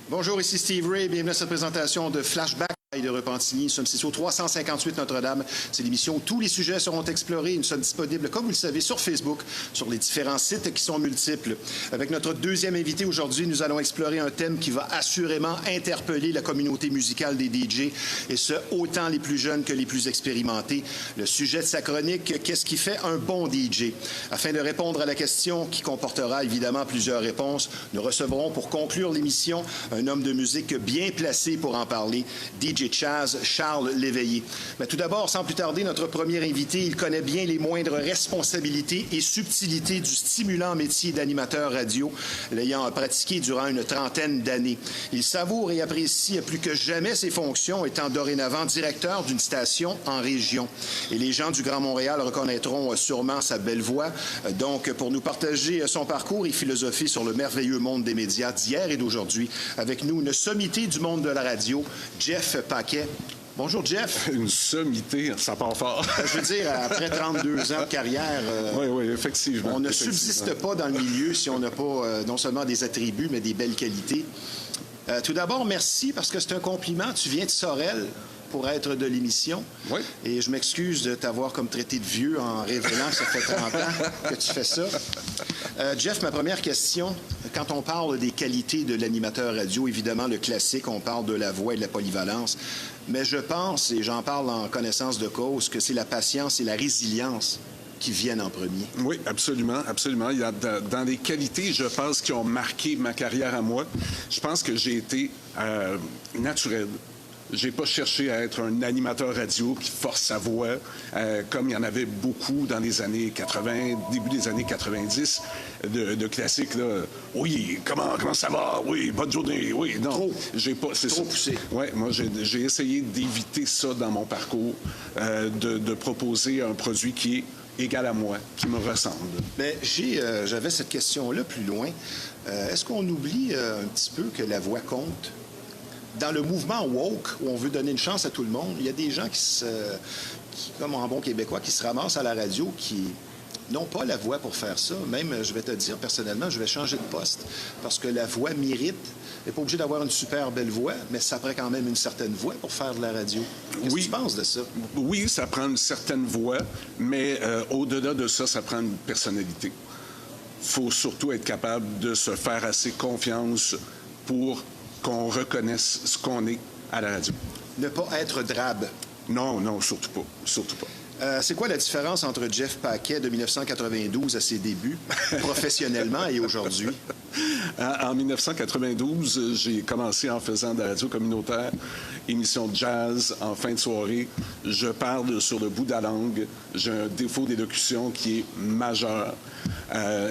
Bonjour, ici Steve Ray. Bienvenue à cette présentation de Flashback de Repentigny. Nous sommes ici au 358 Notre-Dame. C'est l'émission où tous les sujets seront explorés. Nous sommes disponibles, comme vous le savez, sur Facebook, sur les différents sites qui sont multiples. Avec notre deuxième invité aujourd'hui, nous allons explorer un thème qui va assurément interpeller la communauté musicale des DJ, et ce, autant les plus jeunes que les plus expérimentés. Le sujet de sa chronique, qu'est-ce qui fait un bon DJ? Afin de répondre à la question qui comportera évidemment plusieurs réponses, nous recevrons pour conclure l'émission un homme de musique bien placé pour en parler, DJ Chaz, Charles Léveillé. Mais tout d'abord, sans plus tarder, notre premier invité, il connaît bien les moindres responsabilités et subtilités du stimulant métier d'animateur radio, l'ayant pratiqué durant une trentaine d'années. Il savoure et apprécie plus que jamais ses fonctions, étant dorénavant directeur d'une station en région. Et les gens du Grand Montréal reconnaîtront sûrement sa belle voix. Donc, pour nous partager son parcours et philosophie sur le merveilleux monde des médias d'hier et d'aujourd'hui, avec nous, une sommité du monde de la radio, Jeff Paquet. Bonjour, Jeff. Une sommité, ça part fort. Je veux dire, après 32 ans de carrière, oui, effectivement. On ne subsiste pas dans le milieu si on n'a pas non seulement des attributs, mais des belles qualités. Tout d'abord, merci, parce que c'est un compliment. Tu viens de Sorel pour être de l'émission. Oui. Et je m'excuse de t'avoir comme traité de vieux en révélant que ça fait 30 ans que tu fais ça. Jeff, ma première question, quand on parle des qualités de l'animateur radio, évidemment, le classique, on parle de la voix et de la polyvalence, mais je pense, et j'en parle en connaissance de cause, que c'est la patience et la résilience qui viennent en premier. Oui, absolument, absolument. Il y a dans les qualités, je pense, qui ont marqué ma carrière à moi, je pense que j'ai été naturel. J'ai pas cherché à être un animateur radio qui force sa voix, comme il y en avait beaucoup dans les années 80, début des années 90, de classiques, là. Oui, comment ça va? Oui, bonne journée. Oui, non. Trop. J'ai pas, c'est trop ça. poussé. Ouais, moi, j'ai essayé d'éviter ça dans mon parcours, de proposer un produit qui est égal à moi, qui me ressemble. Mais j'avais cette question-là plus loin. Est-ce qu'on oublie un petit peu que la voix compte? Dans le mouvement woke, où on veut donner une chance à tout le monde, il y a des gens qui comme en bon québécois, qui se ramassent à la radio, qui n'ont pas la voix pour faire ça. Même, je vais te dire, personnellement, je vais changer de poste, parce que la voix mérite. On n'est pas obligé d'avoir une super belle voix, mais ça prend quand même une certaine voix pour faire de la radio. Qu'est-ce que tu penses de ça? Oui, ça prend une certaine voix, mais au-delà de ça, ça prend une personnalité. Il faut surtout être capable de se faire assez confiance pour qu'on reconnaisse ce qu'on est à la radio. Ne pas être drabe. Non, surtout pas. Surtout pas. C'est quoi la différence entre Jeff Paquet de 1992 à ses débuts, professionnellement, et aujourd'hui? En 1992, j'ai commencé en faisant de la radio communautaire, émission de jazz en fin de soirée. Je parle sur le bout de la langue. J'ai un défaut d'élocution qui est majeur.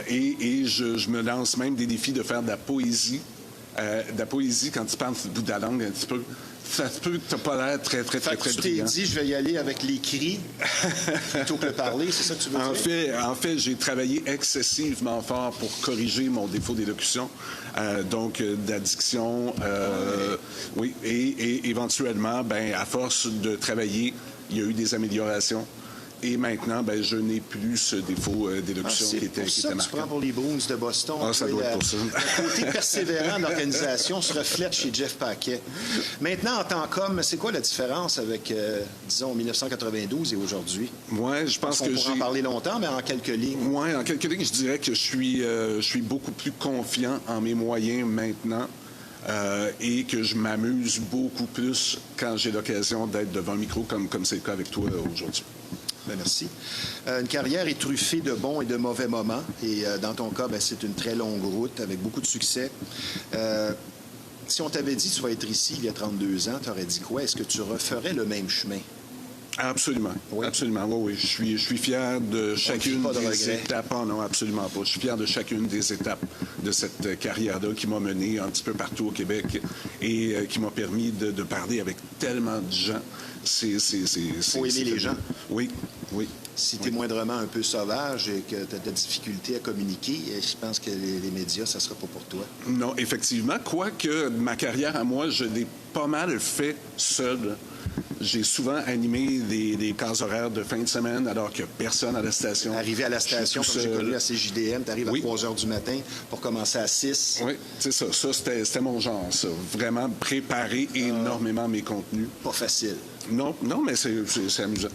Et je me lance même des défis de faire de la poésie. Quand tu parles du bout de la langue un petit peu, ça se peut que tu n'as pas l'air très brillant. Tu t'es dit, je vais y aller avec les cris plutôt que le parler, c'est ça que tu veux dire? En fait, j'ai travaillé excessivement fort pour corriger mon défaut d'élocution, donc d'addiction, oui, et éventuellement, à force de travailler, il y a eu des améliorations. Et maintenant, je n'ai plus ce défaut d'élocution qui était marquant. C'est pour ça que tu prends pour les Bruins de Boston. Ça doit être pour ça. Le côté persévérant de l'organisation se reflète chez Jeff Paquet. Maintenant, en tant qu'homme, c'est quoi la différence avec, disons, 1992 et aujourd'hui? Oui, je pense que on pourra en parler longtemps, mais en quelques lignes. Oui, en quelques lignes, je dirais que je suis beaucoup plus confiant en mes moyens maintenant. Et que je m'amuse beaucoup plus quand j'ai l'occasion d'être devant un micro, comme c'est le cas avec toi aujourd'hui. Merci. Une carrière est truffée de bons et de mauvais moments. Et dans ton cas, c'est une très longue route avec beaucoup de succès. Si on t'avait dit tu vas être ici il y a 32 ans, tu aurais dit quoi? Est-ce que tu referais le même chemin? Absolument. Oui. Absolument. Oui. Je suis fier de chacune des étapes. Oh, non, absolument pas. Je suis fier de chacune des étapes de cette carrière-là qui m'a mené un petit peu partout au Québec et qui m'a permis de parler avec tellement de gens. Il faut aimer les gens. Oui. Si tu es moindrement un peu sauvage et que tu as de la difficulté à communiquer, je pense que les médias, ça ne sera pas pour toi. Non, effectivement. Quoique ma carrière à moi, je l'ai pas mal fait seul. J'ai souvent animé des cases horaires de fin de semaine alors qu'il n'y a personne à la station. Arrivé à la station, comme j'ai connu à CJDM, tu arrives à 3 heures du matin pour commencer à 6. Oui, c'est ça. Ça, c'était mon genre, ça. Vraiment préparer énormément mes contenus. Pas facile. Non, mais c'est amusant.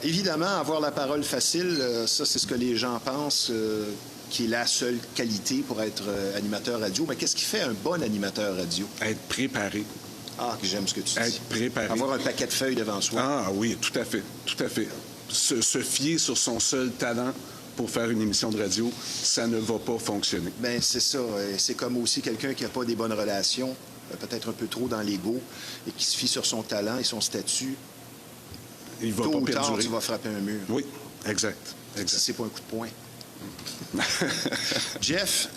Évidemment, avoir la parole facile, ça, c'est ce que les gens pensent qui est la seule qualité pour être animateur radio. Mais qu'est-ce qui fait un bon animateur radio? Être préparé. Ah, que j'aime ce que tu dis. Être préparé. Avoir un paquet de feuilles devant soi. Ah oui, tout à fait, tout à fait. Se fier sur son seul talent pour faire une émission de radio, ça ne va pas fonctionner. Bien, c'est ça. C'est comme aussi quelqu'un qui n'a pas des bonnes relations, peut-être un peu trop dans l'ego, et qui se fie sur son talent et son statut. Il va Tôt pas ou tard, perdurer. tu vas frapper un mur. Oui, exact. Si c'est pas un coup de poing. Jeff,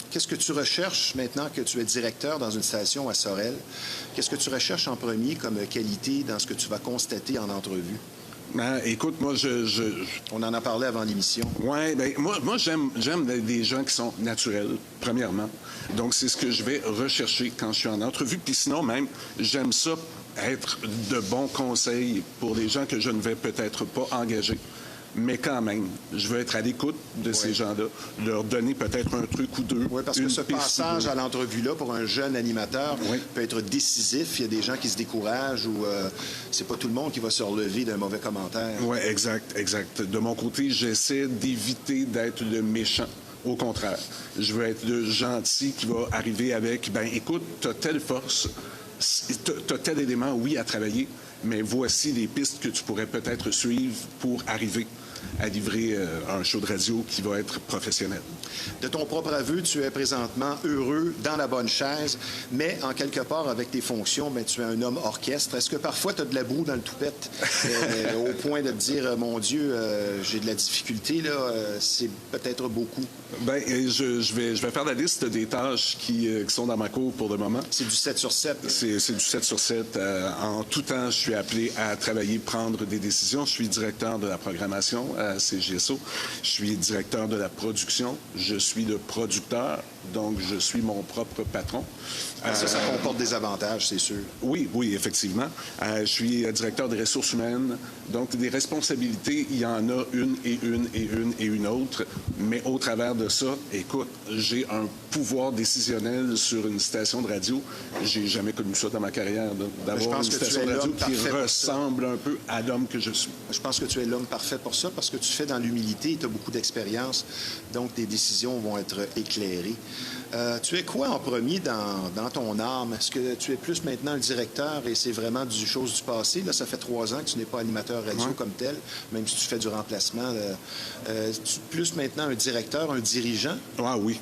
qu'est-ce que tu recherches maintenant que tu es directeur dans une station à Sorel? Qu'est-ce que tu recherches en premier comme qualité dans ce que tu vas constater en entrevue? Écoute, moi, On en a parlé avant l'émission. Oui, bien, moi j'aime des gens qui sont naturels, premièrement. Donc, c'est ce que je vais rechercher quand je suis en entrevue. Puis sinon, même, j'aime ça être de bons conseils pour des gens que je ne vais peut-être pas engager. Mais quand même, je veux être à l'écoute de ces gens-là, leur donner peut-être un truc ou deux. Oui, parce que ce passage à l'entrevue-là, pour un jeune animateur, peut être décisif. Il y a des gens qui se découragent ou c'est pas tout le monde qui va se relever d'un mauvais commentaire. Oui, exact. De mon côté, j'essaie d'éviter d'être le méchant. Au contraire, je veux être le gentil qui va arriver avec, ben écoute, t'as telle force, t'as tel élément, oui, à travailler, mais voici les pistes que tu pourrais peut-être suivre pour arriver à livrer un show de radio qui va être professionnel. De ton propre aveu, tu es présentement heureux dans la bonne chaise, mais en quelque part, avec tes fonctions, ben, tu es un homme orchestre. Est-ce que parfois, tu as de la boue dans le toupette au point de te dire, mon Dieu, j'ai de la difficulté, là, c'est peut-être beaucoup? Bien, je vais faire la liste des tâches qui sont dans ma cour pour le moment. C'est du 7 sur 7. C'est du 7 sur 7. En tout temps, je suis appelé à travailler, prendre des décisions. Je suis directeur de la programmation à CGSO. Je suis directeur de la production. Je suis le producteur, donc je suis mon propre patron. Ça comporte des avantages, c'est sûr. Oui, effectivement. Je suis directeur des ressources humaines. Donc, des responsabilités, il y en a une autre. Mais au travers de ça, écoute, j'ai un pouvoir décisionnel sur une station de radio. J'ai jamais connu ça dans ma carrière, d'avoir une station de radio qui ressemble un peu à l'homme que je suis. Je pense que tu es l'homme parfait pour ça, parce que tu fais dans l'humilité, tu as beaucoup d'expérience, donc tes décisions vont être éclairées. Tu es quoi en premier dans ton âme? Est-ce que tu es plus maintenant le directeur et c'est vraiment des choses du passé? Là, ça fait 3 ans que tu n'es pas animateur radio comme tel, même si tu fais du remplacement. Tu es plus maintenant un directeur, un dirigeant? Ah oui.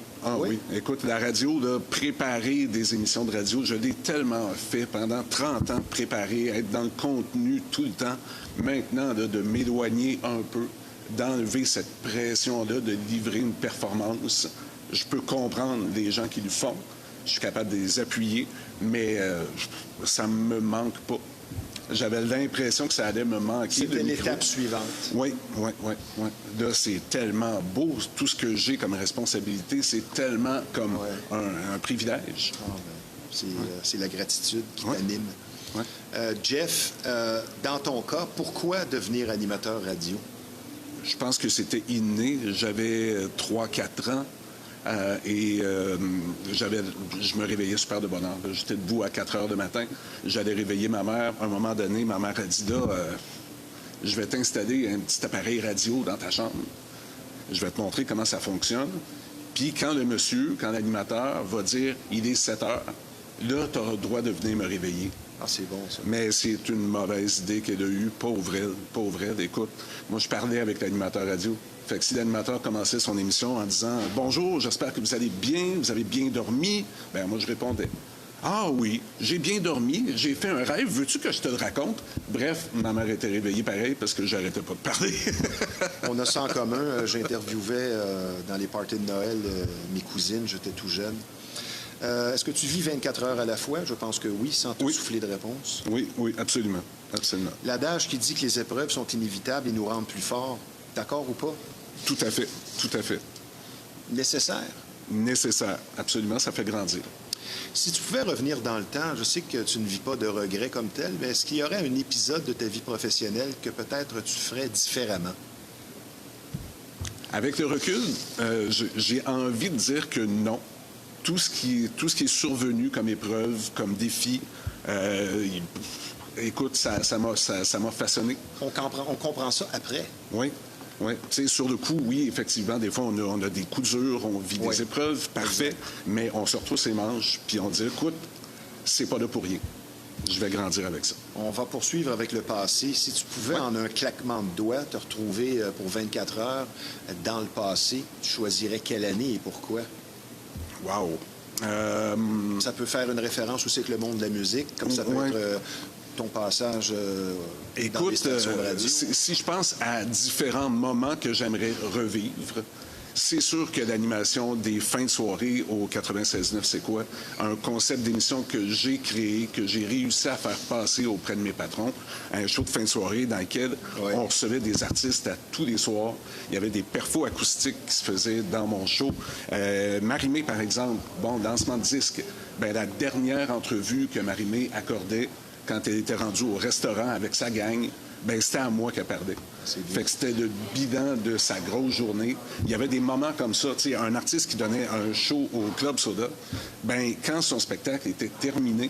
Écoute, la radio, là, préparer des émissions de radio, je l'ai tellement fait pendant 30 ans, préparer, être dans le contenu tout le temps. Maintenant, là, de m'éloigner un peu, d'enlever cette pression-là, de livrer une performance. Je peux comprendre les gens qui le font. Je suis capable de les appuyer, mais ça me manque pas. J'avais l'impression que ça allait me manquer. C'était l'étape suivante. Oui. Là, c'est tellement beau. Tout ce que j'ai comme responsabilité, c'est tellement comme un privilège. C'est la gratitude qui t'anime. Ouais. Jeff, dans ton cas, pourquoi devenir animateur radio? Je pense que c'était inné. J'avais 3-4 ans. Je me réveillais super de bonne heure. J'étais debout à 4 heures du matin. J'allais réveiller ma mère. À un moment donné, ma mère a dit, là, je vais t'installer un petit appareil radio dans ta chambre. Je vais te montrer comment ça fonctionne. Puis quand l'animateur va dire, il est 7 heures, là, tu auras le droit de venir me réveiller. Ah, c'est bon, ça. Mais c'est une mauvaise idée qu'elle a eue. Pauvre elle. Écoute, moi, je parlais avec l'animateur radio. Fait que si l'animateur commençait son émission en disant « Bonjour, j'espère que vous allez bien, vous avez bien dormi », bien, moi, je répondais « Ah oui, j'ai bien dormi, j'ai fait un rêve, veux-tu que je te le raconte? » Bref, ma mère était réveillée pareil parce que j'arrêtais pas de parler. On a ça en commun. J'interviewais dans les parties de Noël mes cousines, j'étais tout jeune. Est-ce que tu vis 24 heures à la fois? Je pense que oui, sans te souffler de réponse. Oui, absolument. L'adage qui dit que les épreuves sont inévitables et nous rendent plus forts, d'accord ou pas? Tout à fait. Nécessaire? Nécessaire, absolument, ça fait grandir. Si tu pouvais revenir dans le temps, je sais que tu ne vis pas de regrets comme tel, mais est-ce qu'il y aurait un épisode de ta vie professionnelle que peut-être tu ferais différemment? Avec le recul, j'ai envie de dire que non. Tout ce qui est survenu comme épreuve, comme défi, écoute, ça m'a façonné. On comprend ça après. Oui. Oui, tu sais, sur le coup, oui, effectivement, des fois, on a des coups durs, on vit des épreuves, parfait, mais on se retrousse les manches, puis on dit, écoute, c'est pas là pour rien. Je vais grandir avec ça. On va poursuivre avec le passé. Si tu pouvais, en un claquement de doigts, te retrouver pour 24 heures dans le passé, tu choisirais quelle année et pourquoi? Wow! Ça peut faire une référence aussi avec le monde de la musique, comme ça peut être ton passage dans les stations de radio. Si je pense à différents moments que j'aimerais revivre, c'est sûr que l'animation des fins de soirée au 96.9, c'est quoi? Un concept d'émission que j'ai créé, que j'ai réussi à faire passer auprès de mes patrons, un show de fin de soirée dans lequel on recevait des artistes à tous les soirs. Il y avait des perfos acoustiques qui se faisaient dans mon show. Marie-Mé, par exemple, lancement de disque, la dernière entrevue que Marie-Mé accordait quand elle était rendue au restaurant avec sa gang, c'était à moi qu'elle perdait. Fait que c'était le bilan de sa grosse journée. Il y avait des moments comme ça. Tu sais, un artiste qui donnait un show au Club Soda, quand son spectacle était terminé,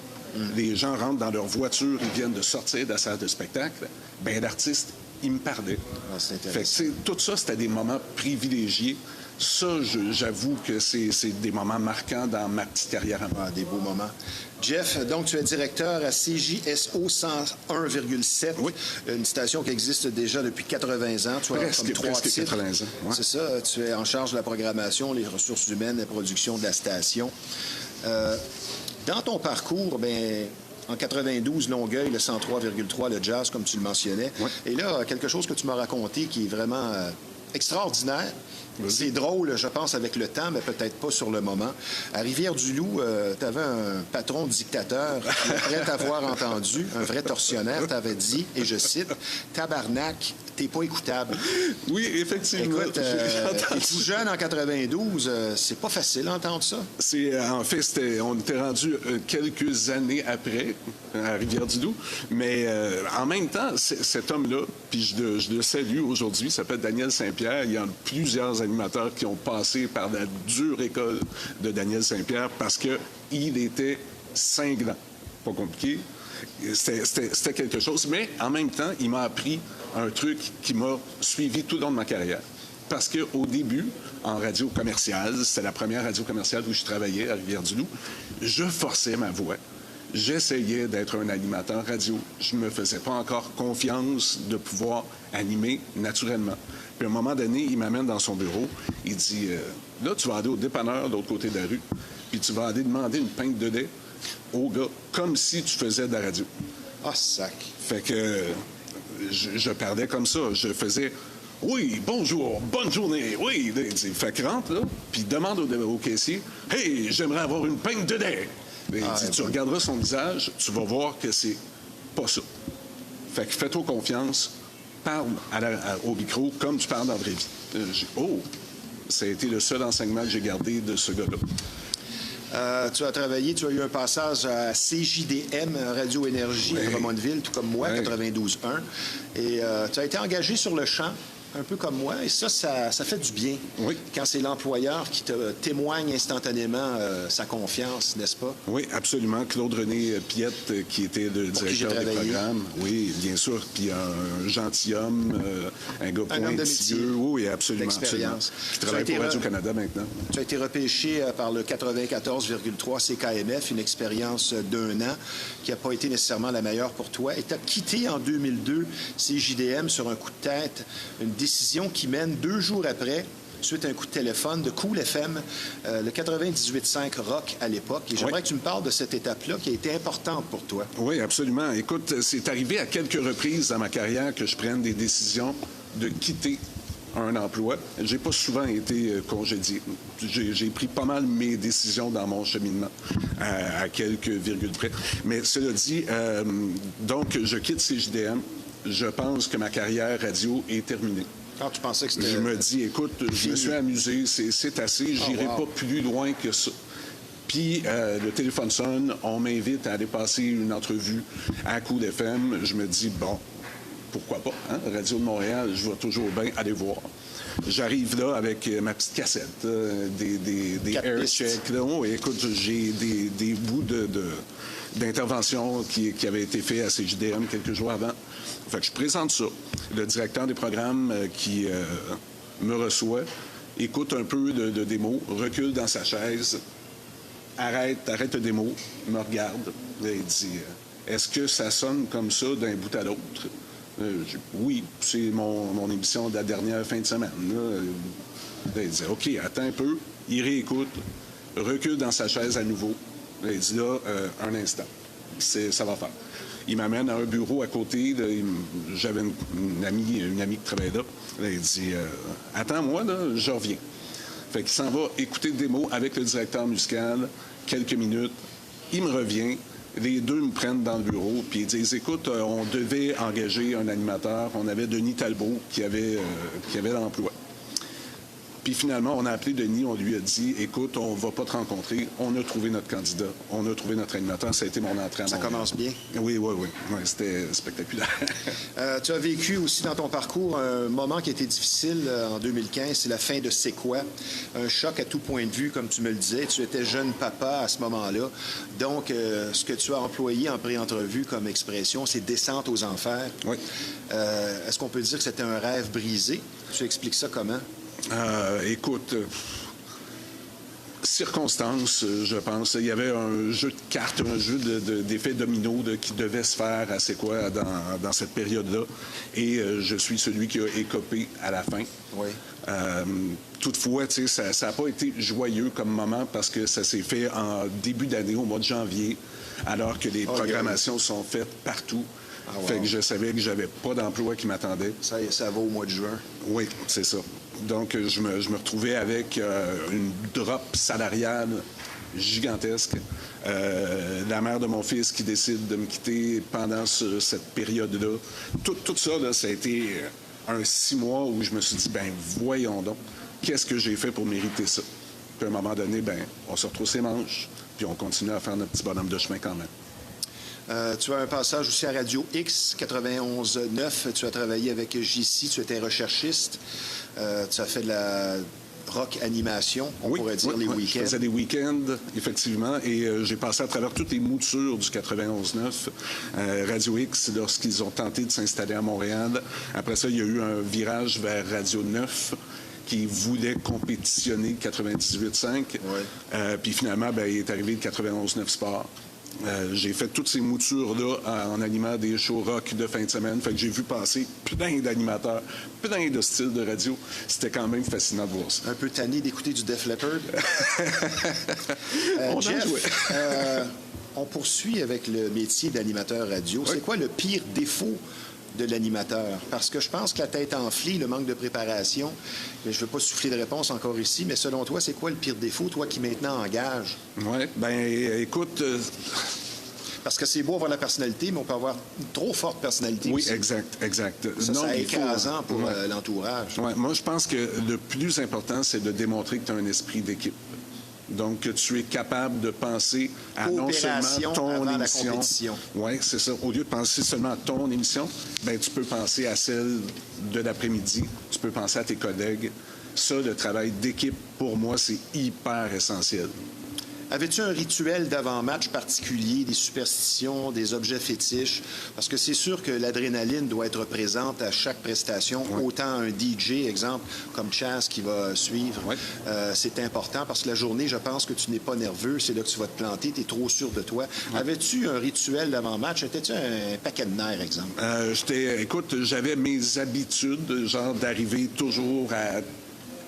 les gens rentrent dans leur voiture, ils viennent de sortir de la salle de spectacle, l'artiste, il me perdait. Fait que, tout ça, c'était des moments privilégiés. Ça, j'avoue que c'est des moments marquants dans ma petite carrière. Des beaux moments. Jeff, donc tu es directeur à CJSO 101,7, une station qui existe déjà depuis 80 ans. Tu as presque 80 ans. Ouais. C'est ça, tu es en charge de la programmation, les ressources humaines, la production de la station. Dans ton parcours, en 92, Longueuil, le 103,3, le jazz, comme tu le mentionnais. Ouais. Et là, quelque chose que tu m'as raconté qui est vraiment extraordinaire. C'est drôle, je pense, avec le temps, mais peut-être pas sur le moment. À Rivière-du-Loup, tu avais un patron dictateur qui, après t'avoir entendu, un vrai tortionnaire, t'avait dit, et je cite, « Tabarnak, t'es pas écoutable. » Oui, effectivement. Écoute, t'es tout jeune en 92, c'est pas facile d'entendre ça. En fait, on était rendu quelques années après, à Rivière-du-Loup, mais en même temps, cet homme-là, puis je le salue aujourd'hui, il s'appelle Daniel Saint-Pierre, il y a plusieurs animateurs qui ont passé par la dure école de Daniel Saint-Pierre parce qu'il était cinglant. Pas compliqué. C'était quelque chose. Mais en même temps, il m'a appris un truc qui m'a suivi tout le long de ma carrière. Parce qu'au début, en radio commerciale, c'était la première radio commerciale où je travaillais à Rivière-du-Loup, je forçais ma voix. J'essayais d'être un animateur radio. Je ne me faisais pas encore confiance de pouvoir animer naturellement. Puis à un moment donné, il m'amène dans son bureau. Il dit, là, tu vas aller au dépanneur de l'autre côté de la rue, puis tu vas aller demander une pinte de lait au gars, comme si tu faisais de la radio. Ah, sac. Fait que je perdais comme ça. Je faisais, oui, bonjour, bonne journée, oui. Il dit, fait que rentre, là, puis demande au caissier, hey, j'aimerais avoir une pinte de lait. Il dit, tu regarderas son visage, tu vas voir que c'est pas ça. Fait que fais-toi confiance. Parle au micro comme tu parles dans la vraie vie. Ça a été le seul enseignement que j'ai gardé de ce gars-là. Tu as travaillé, tu as eu un passage à CJDM, Radio Énergie, à Drummondville, tout comme moi, 92.1. Et tu as été engagé sur le champ, un peu comme moi, et ça fait du bien. Oui. Quand c'est l'employeur qui te témoigne instantanément sa confiance, n'est-ce pas? Oui, absolument. Claude-René Piette, qui était le directeur des programmes. Oui, bien sûr. Puis un gentilhomme, un gars pointilleux. Oui, absolument. D'expérience. Qui travaille pour Radio-Canada maintenant. Tu as été repêché par le 94,3 CKMF, une expérience d'1 an qui n'a pas été nécessairement la meilleure pour toi. Et tu as quitté en 2002 CJDM sur un coup de tête, une décision qui mène 2 jours après, suite à un coup de téléphone de Cool FM, le 98.5 Rock à l'époque. Et j'aimerais que tu me parles de cette étape-là qui a été importante pour toi. Oui, absolument. Écoute, c'est arrivé à quelques reprises dans ma carrière que je prenne des décisions de quitter un emploi. J'ai pas souvent été congédié. J'ai pris pas mal mes décisions dans mon cheminement, à quelques virgules près. Mais cela dit, donc, je quitte CJDM. Je pense que ma carrière radio est terminée. Quand tu pensais que c'était... Je me dis, écoute, je me suis amusé, c'est assez, j'irai pas plus loin que ça. Puis le téléphone sonne, on m'invite à aller passer une entrevue à Coup d'FM. Je me dis, bon, pourquoi pas, hein? Radio de Montréal, je vais toujours bien aller voir. J'arrive là avec ma petite cassette, des air checks. Oh, écoute, j'ai des bouts d'intervention qui avaient été faits à CJDM quelques jours avant. Fait que je présente ça. Le directeur des programmes qui me reçoit, écoute un peu de démo, recule dans sa chaise, arrête la démo, me regarde, et il dit « Est-ce que ça sonne comme ça d'un bout à l'autre? » Oui, c'est mon émission de la dernière fin de semaine. Là, il dit « OK, attends un peu. » Il réécoute, recule dans sa chaise à nouveau. Là, il dit là, un instant, ça va faire. Il m'amène à un bureau à côté. J'avais une amie qui travaillait là. Là, il dit attends-moi, là, je reviens. Fait qu'il s'en va écouter le démo avec le directeur musical, quelques minutes. Il me revient. Les deux me prennent dans le bureau, puis ils disent écoute, on devait engager un animateur. On avait Denis Talbot qui avait l'emploi. Puis finalement, on a appelé Denis, on lui a dit écoute, on va pas te rencontrer. On a trouvé notre candidat, on a trouvé notre animateur. Ça a été mon entrée à Montréal. Ça commence bien. Oui. C'était spectaculaire. Tu as vécu aussi dans ton parcours un moment qui a été difficile en 2015, c'est la fin de C'est quoi? Un choc à tout point de vue, comme tu me le disais. Tu étais jeune papa à ce moment-là. Donc, ce que tu as employé en pré-entrevue comme expression, c'est descente aux enfers. Oui. Est-ce qu'on peut dire que c'était un rêve brisé? Tu expliques ça comment? Écoute, circonstances, je pense. Il y avait un jeu de cartes, un jeu d'effets dominos qui devait se faire à C'est quoi dans cette période-là. Et je suis celui qui a écopé à la fin. Oui. Toutefois, ça n'a pas été joyeux comme moment parce que ça s'est fait en début d'année, au mois de janvier, alors que les programmations sont faites partout. Ah, wow. Fait que je savais que j'avais pas d'emploi qui m'attendait. Ça va au mois de juin. Oui, c'est ça. Donc, je me retrouvais avec une drop salariale gigantesque. La mère de mon fils qui décide de me quitter pendant cette période-là. Tout ça, là, ça a été un 6 mois où je me suis dit, ben voyons donc, qu'est-ce que j'ai fait pour mériter ça? Puis à un moment donné, ben on se retrouve ses manches, puis on continue à faire notre petit bonhomme de chemin quand même. Tu as un passage aussi à Radio X, 91.9. Tu as travaillé avec JC, tu étais recherchiste. Tu as fait de la rock animation, on pourrait dire, les week-ends. Je faisais des week-ends, effectivement, et j'ai passé à travers toutes les moutures du 91.9. Radio X, lorsqu'ils ont tenté de s'installer à Montréal. Après ça, il y a eu un virage vers Radio 9 qui voulait compétitionner 98.5. Puis finalement, ben, il est arrivé le 91.9 Sport. J'ai fait toutes ces moutures-là en animant des shows rock de fin de semaine. Fait que j'ai vu passer plein d'animateurs, plein de styles de radio. C'était quand même fascinant de voir ça. Un peu tanné d'écouter du Def Leppard. Jeff, on poursuit avec le métier d'animateur radio. Oui. C'est quoi le pire défaut de l'animateur? Parce que je pense que la tête enflée, le manque de préparation, je ne veux pas souffler de réponse encore ici, mais selon toi, c'est quoi le pire défaut, toi qui maintenant engage? Oui, bien, écoute... Parce que c'est beau avoir la personnalité, mais on peut avoir une trop forte personnalité oui, aussi. exact. Ça est écrasant pour l'entourage. Ouais, moi, je pense que le plus important, c'est de démontrer que tu as un esprit d'équipe. Donc, que tu es capable de penser à non seulement ton émission. Oui, c'est ça. Au lieu de penser seulement à ton émission, ben tu peux penser à celle de l'après-midi. Tu peux penser à tes collègues. Ça, le travail d'équipe, pour moi, c'est hyper essentiel. Avais-tu un rituel d'avant-match particulier, des superstitions, des objets fétiches? Parce que c'est sûr que l'adrénaline doit être présente à chaque prestation. Oui. Autant un DJ, exemple, comme Chaz qui va suivre, oui. C'est important parce que la journée, je pense que tu n'es pas nerveux. C'est là que tu vas te planter. Tu es trop sûr de toi. Oui. Avais-tu un rituel d'avant-match? Étais-tu un paquet de nerfs, exemple? Écoute, j'avais mes habitudes, genre d'arriver toujours à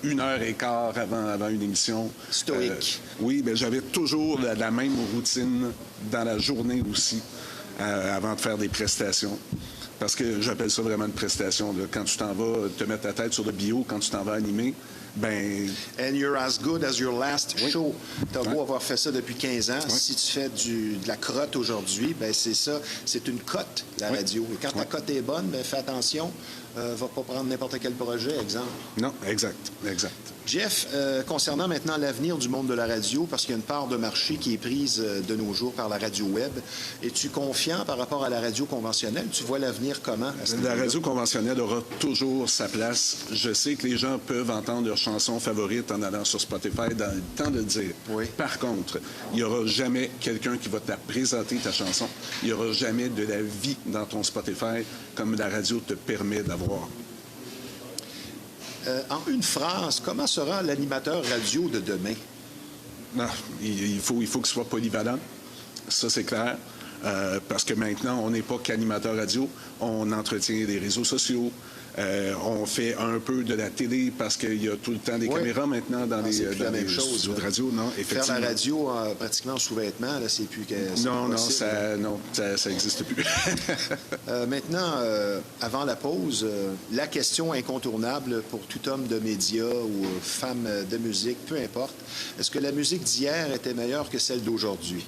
1h15 avant une émission. Stoïque. Oui, bien, j'avais toujours la même routine dans la journée aussi, avant de faire des prestations. Parce que j'appelle ça vraiment une prestation. Là. Quand tu t'en vas te mettre ta tête sur le bio, quand tu t'en vas animer, Ben, And you're as good as your last show. T'as beau avoir fait ça depuis 15 ans. Si tu fais de la crotte aujourd'hui, ben c'est ça. C'est une cote, la radio. Et quand ta cote est bonne, ben fais attention. Va pas prendre n'importe quel projet, exemple. Non, exact. Jeff, concernant maintenant l'avenir du monde de la radio, parce qu'il y a une part de marché qui est prise de nos jours par la radio web, es-tu confiant par rapport à la radio conventionnelle? Tu vois l'avenir comment? La radio conventionnelle aura toujours sa place. Je sais que les gens peuvent entendre leurs chansons favorites en allant sur Spotify dans le temps de le dire. Oui. Par contre, il n'y aura jamais quelqu'un qui va te présenter ta chanson. Il n'y aura jamais de la vie dans ton Spotify comme la radio te permet d'avoir. En une phrase, comment sera l'animateur radio de demain? Non, il faut qu'il soit polyvalent. Ça, c'est clair. Parce que maintenant, on n'est pas qu'animateur radio. On entretient des réseaux sociaux. On fait un peu de la télé parce qu'il y a tout le temps des caméras maintenant dans les studios de radio. Non, effectivement. Faire la radio pratiquement en sous-vêtements, là, c'est plus que... Ça n'existe plus. Maintenant, avant la pause, la question incontournable pour tout homme de médias ou femme de musique, peu importe, est-ce que la musique d'hier était meilleure que celle d'aujourd'hui?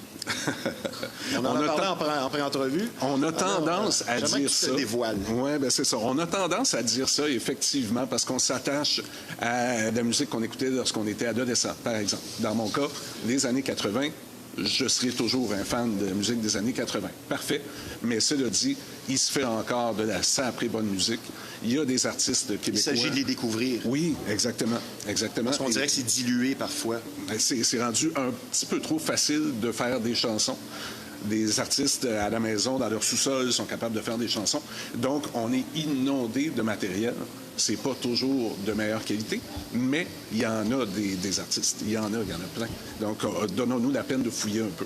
On en a parlé en pré-entrevue. On a tendance à dire ça. Oui, ben c'est ça. On a tendance à dire ça, effectivement, parce qu'on s'attache à la musique qu'on écoutait lorsqu'on était adolescent, par exemple. Dans mon cas, les années 80, je serai toujours un fan de la musique des années 80. Parfait. Mais cela dit, il se fait encore de la sacrée bonne musique. Il y a des artistes québécois. Il s'agit de les découvrir. Oui, exactement. Parce qu'on dirait que c'est dilué parfois. C'est rendu un petit peu trop facile de faire des chansons. Des artistes à la maison, dans leur sous-sol, sont capables de faire des chansons. Donc, on est inondé de matériel. C'est pas toujours de meilleure qualité, mais il y en a des artistes. Il y en a plein. Donc, donnons-nous la peine de fouiller un peu.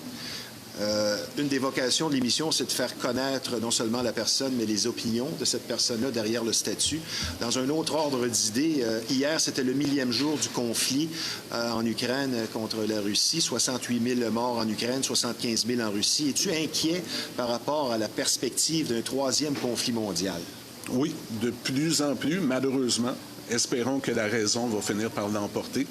Une des vocations de l'émission, c'est de faire connaître non seulement la personne, mais les opinions de cette personne-là derrière le statut. Dans un autre ordre d'idées, hier, c'était le 1000e jour du conflit en Ukraine contre la Russie. 68 000 morts en Ukraine, 75 000 en Russie. Es-tu inquiet par rapport à la perspective d'un troisième conflit mondial? Oui, de plus en plus, malheureusement. Espérons que la raison va finir par l'emporter.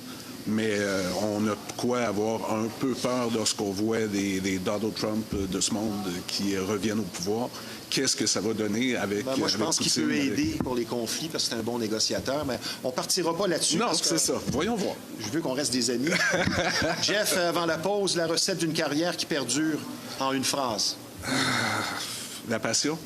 Mais on a de quoi avoir un peu peur lorsqu'on voit des Donald Trump de ce monde qui reviennent au pouvoir. Qu'est-ce que ça va donner avec moi, je pense Poutine, qu'il peut aider pour les conflits parce que c'est un bon négociateur, mais on partira pas là-dessus. Non, c'est ça. Voyons voir. Je veux qu'on reste des amis. Jeff, avant la pause, la recette d'une carrière qui perdure en une phrase. La passion.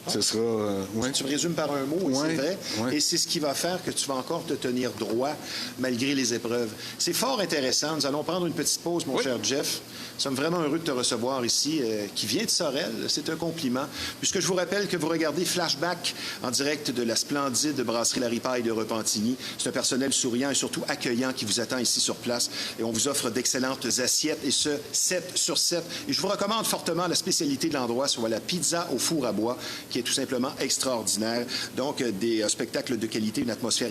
Ce sera... Tu résumes par un mot, c'est vrai. Et c'est ce qui va faire que tu vas encore te tenir droit malgré les épreuves. C'est fort intéressant. Nous allons prendre une petite pause, mon cher Jeff. Nous sommes vraiment heureux de te recevoir ici, qui vient de Sorel. C'est un compliment. Puisque je vous rappelle que vous regardez Flashback en direct de la splendide brasserie La Ripaille de Repentigny. C'est un personnel souriant et surtout accueillant qui vous attend ici sur place. Et on vous offre d'excellentes assiettes, et ce, 7 sur 7. Et je vous recommande fortement la spécialité de l'endroit, soit la pizza au four à bois, qui est tout simplement extraordinaire. Donc, des spectacles de qualité, une atmosphère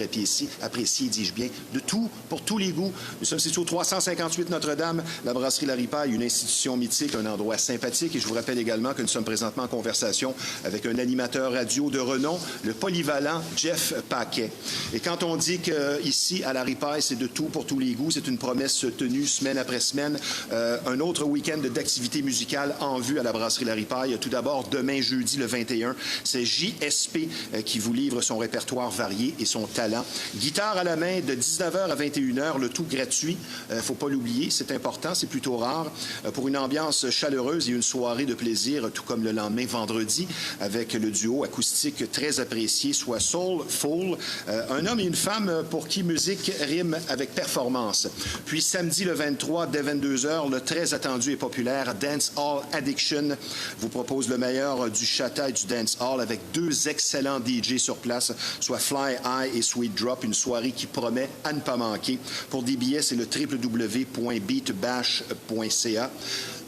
appréciée, dis-je bien, de tout, pour tous les goûts. Nous sommes situés au 358 Notre-Dame, la brasserie La Ripaille, une institution mythique, un endroit sympathique. Et je vous rappelle également que nous sommes présentement en conversation avec un animateur radio de renom, le polyvalent Jeff Paquet. Et quand on dit qu'ici, à La Ripaille, c'est de tout pour tous les goûts, c'est une promesse tenue semaine après semaine. Un autre week-end d'activité musicale en vue à la brasserie La Ripaille. Tout d'abord, demain, jeudi, le 21, c'est JSP qui vous livre son répertoire varié et son talent. Guitare à la main de 19h à 21h, le tout gratuit. Faut pas l'oublier, c'est important, c'est plutôt rare. Pour une ambiance chaleureuse et une soirée de plaisir, tout comme le lendemain vendredi, avec le duo acoustique très apprécié, soit Soulful, un homme et une femme pour qui musique rime avec performance. Puis samedi le 23, dès 22h, le très attendu et populaire Dance Hall Addiction vous propose le meilleur du chata et du dance hall avec deux excellents DJ sur place, soit Fly High et Sweet Drop, une soirée qui promet à ne pas manquer. Pour des billets, c'est le www.beatbash.ca. .ca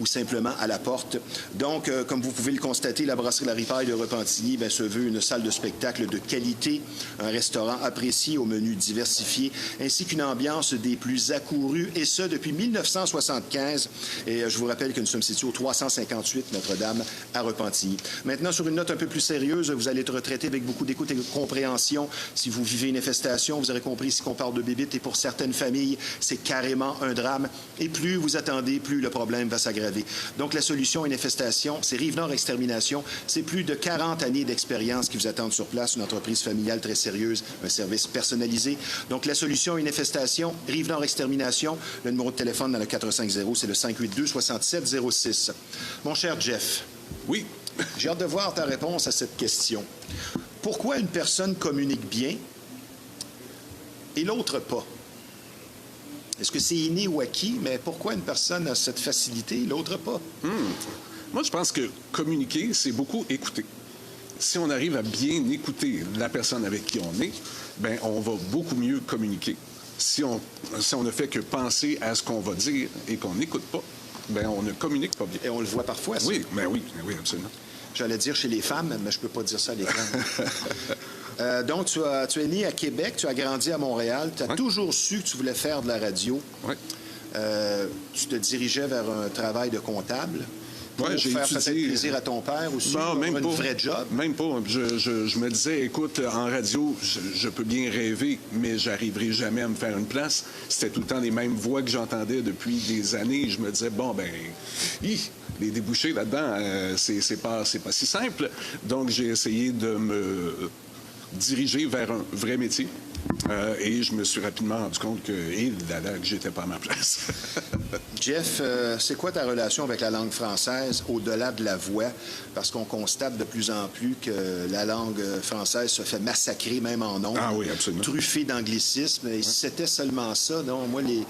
ou simplement à la porte. Donc, comme vous pouvez le constater, la brasserie La Ripaille de Repentigny se veut une salle de spectacle de qualité, un restaurant apprécié au menu diversifié, ainsi qu'une ambiance des plus accourues, et ce, depuis 1975. Et je vous rappelle que nous sommes situés au 358 Notre-Dame à Repentigny. Maintenant, sur une note un peu plus sérieuse, vous allez être retraité avec beaucoup d'écoute et de compréhension. Si vous vivez une infestation, vous aurez compris ici qu'on parle de bébites, et pour certaines familles, c'est carrément un drame. Et plus vous attendez, plus le problème va s'aggraver. Donc, la solution à une infestation, c'est Rive-Nord Extermination. C'est plus de 40 années d'expérience qui vous attendent sur place, une entreprise familiale très sérieuse, un service personnalisé. Donc, la solution à une infestation, Rive-Nord Extermination. Le numéro de téléphone dans le 450, c'est le 582-6706. Mon cher Jeff. Oui. J'ai hâte de voir ta réponse à cette question. Pourquoi une personne communique bien et l'autre pas? Est-ce que c'est inné ou acquis? Mais pourquoi une personne a cette facilité et l'autre pas? Moi, je pense que communiquer, c'est beaucoup écouter. Si on arrive à bien écouter la personne avec qui on est, bien, on va beaucoup mieux communiquer. Si on ne fait que penser à ce qu'on va dire et qu'on n'écoute pas, bien, on ne communique pas bien. Et on le voit parfois, ça. Oui, absolument. J'allais dire chez les femmes, mais je ne peux pas dire ça à l'écran. Donc, tu es né à Québec, tu as grandi à Montréal, tu as toujours su que tu voulais faire de la radio. Oui. Tu te dirigeais vers un travail de comptable. Pour j'ai faire étudié... peut-être plaisir à ton père aussi, non, même un pas. vrai job. Même pas. Je me disais, écoute, en radio, je peux bien rêver, mais j'arriverai jamais à me faire une place. C'était tout le temps les mêmes voix que j'entendais depuis des années. Je me disais, bon, ben, les débouchés là-dedans, c'est pas si simple. Donc, j'ai essayé de me diriger vers un vrai métier. Et je me suis rapidement rendu compte que j'étais pas à ma place. Jeff, c'est quoi ta relation avec la langue française au-delà de la voix? Parce qu'on constate de plus en plus que la langue française se fait massacrer, même en ondes. Ah oui, absolument. Truffée d'anglicisme. Et si c'était seulement ça, non? Moi, les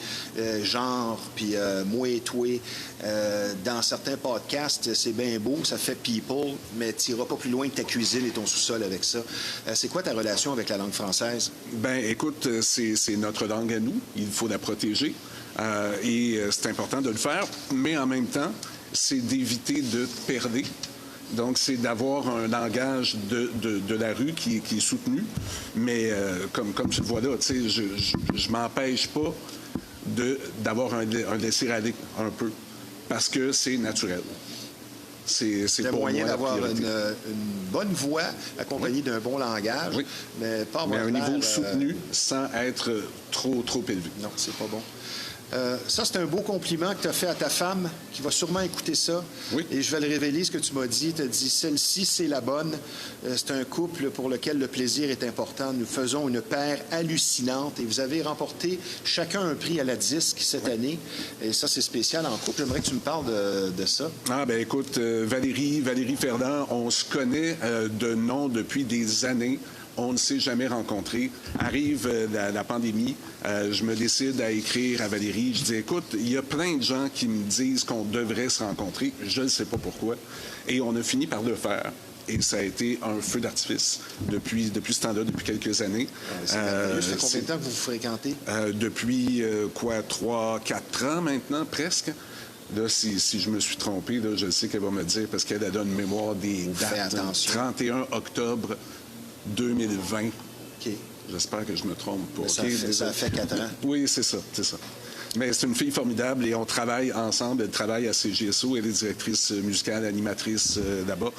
genres, puis moi et toi, dans certains podcasts, c'est bien beau, ça fait people, mais tu n'iras pas plus loin que ta cuisine et ton sous-sol avec ça. C'est quoi ta relation avec la langue française? Ben, écoute, c'est notre langue à nous. Il faut la protéger. Et c'est important de le faire. Mais en même temps, c'est d'éviter de perdre. Donc, c'est d'avoir un langage de la rue qui est soutenu. Mais comme tu le vois là, tu sais, je m'empêche pas d'avoir un laisser-aller un peu. Parce que c'est naturel. C'est pour moyen moi d'avoir une bonne voix accompagnée d'un bon langage, mais pas avoir à un niveau soutenu sans être trop élevé. Non, c'est pas bon. Ça, c'est un beau compliment que tu as fait à ta femme, qui va sûrement écouter ça. Oui. Et je vais le révéler, ce que tu m'as dit. Tu as dit, celle-ci, c'est la bonne. C'est un couple pour lequel le plaisir est important. Nous faisons une paire hallucinante. Et vous avez remporté chacun un prix à la disque cette année. Et ça, c'est spécial en couple. J'aimerais que tu me parles de ça. Ah, ben écoute, Valérie Ferdinand, on se connaît de nom depuis des années. On ne s'est jamais rencontrés. Arrive la pandémie, je me décide à écrire à Valérie. Je dis, écoute, il y a plein de gens qui me disent qu'on devrait se rencontrer. Je ne sais pas pourquoi. Et on a fini par le faire. Et ça a été un feu d'artifice depuis ce temps-là, depuis quelques années. Ça fait combien de temps que vous vous fréquentez? Depuis, 3-4 ans maintenant, presque. Là, si je me suis trompé, là, je sais qu'elle va me dire, parce qu'elle a donné une mémoire des dates. 31 octobre 2020. OK. J'espère que je me trompe pas. Ça fait 4 ans. Oui, c'est ça. Mais c'est une fille formidable et on travaille ensemble. Elle travaille à CGSO. Elle est directrice musicale, animatrice là-bas.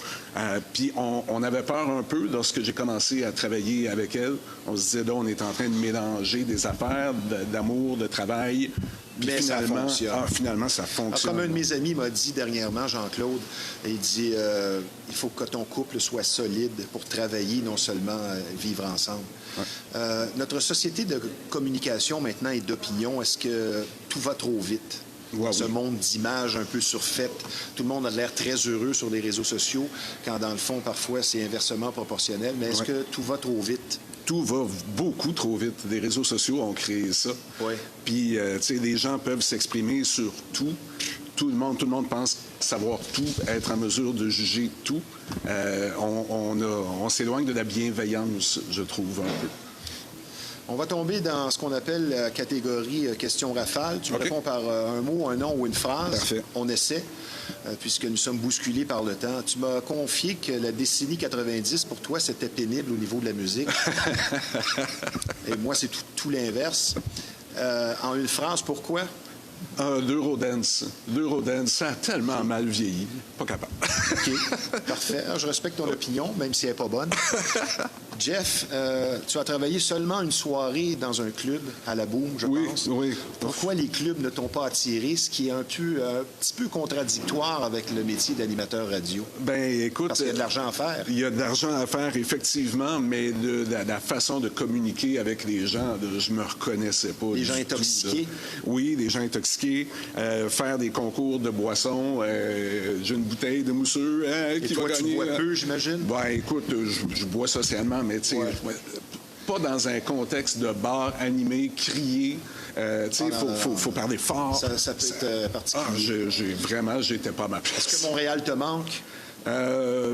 Puis on avait peur un peu lorsque j'ai commencé à travailler avec elle. On se disait, là, on est en train de mélanger des affaires, d'amour, de travail. Puis mais finalement, ça fonctionne. Finalement, ça fonctionne. Comme un de mes amis m'a dit dernièrement, Jean-Claude, il dit il faut que ton couple soit solide pour travailler, non seulement vivre ensemble. Ouais. Notre société de communication maintenant et d'opinion, est-ce que tout va trop vite? Ce monde d'images un peu surfaites. Tout le monde a l'air très heureux sur les réseaux sociaux, quand dans le fond, parfois, c'est inversement proportionnel. Mais est-ce que tout va trop vite? Tout va beaucoup trop vite. Les réseaux sociaux ont créé ça. Oui. Puis, tu sais, les gens peuvent s'exprimer sur tout. Tout le monde pense savoir tout, être en mesure de juger tout. On s'éloigne de la bienveillance, je trouve, un peu. On va tomber dans ce qu'on appelle la catégorie question rafale. Tu me réponds par un mot, un nom ou une phrase. Parfait. On essaie, puisque nous sommes bousculés par le temps. Tu m'as confié que la décennie 90, pour toi, c'était pénible au niveau de la musique. Et moi, c'est tout l'inverse. En une phrase, pourquoi? L'Eurodance. L'Eurodance, ça a tellement mal vieilli. Pas capable. OK. Parfait. Je respecte ton opinion, même si elle n'est pas bonne. Jeff, tu as travaillé seulement une soirée dans un club à la Boom, je pense. Oui. Pourquoi les clubs ne t'ont pas attiré, ce qui est un petit peu contradictoire avec le métier d'animateur radio? Ben, écoute... Parce qu'il y a de l'argent à faire. Il y a de l'argent à faire, effectivement, mais la façon de communiquer avec les gens, je me reconnaissais pas. Les gens intoxiqués? Oui, les gens intoxiqués. Faire des concours de boissons. J'ai une bouteille de mousseux. Et qui toi, va tu gagner, bois peu, j'imagine? Ben, écoute, je bois socialement, mais tu sais, pas dans un contexte de bar animé, crié. Tu sais, il faut parler fort. Ça peut être particulier. J'étais pas à ma place. Est-ce que Montréal te manque?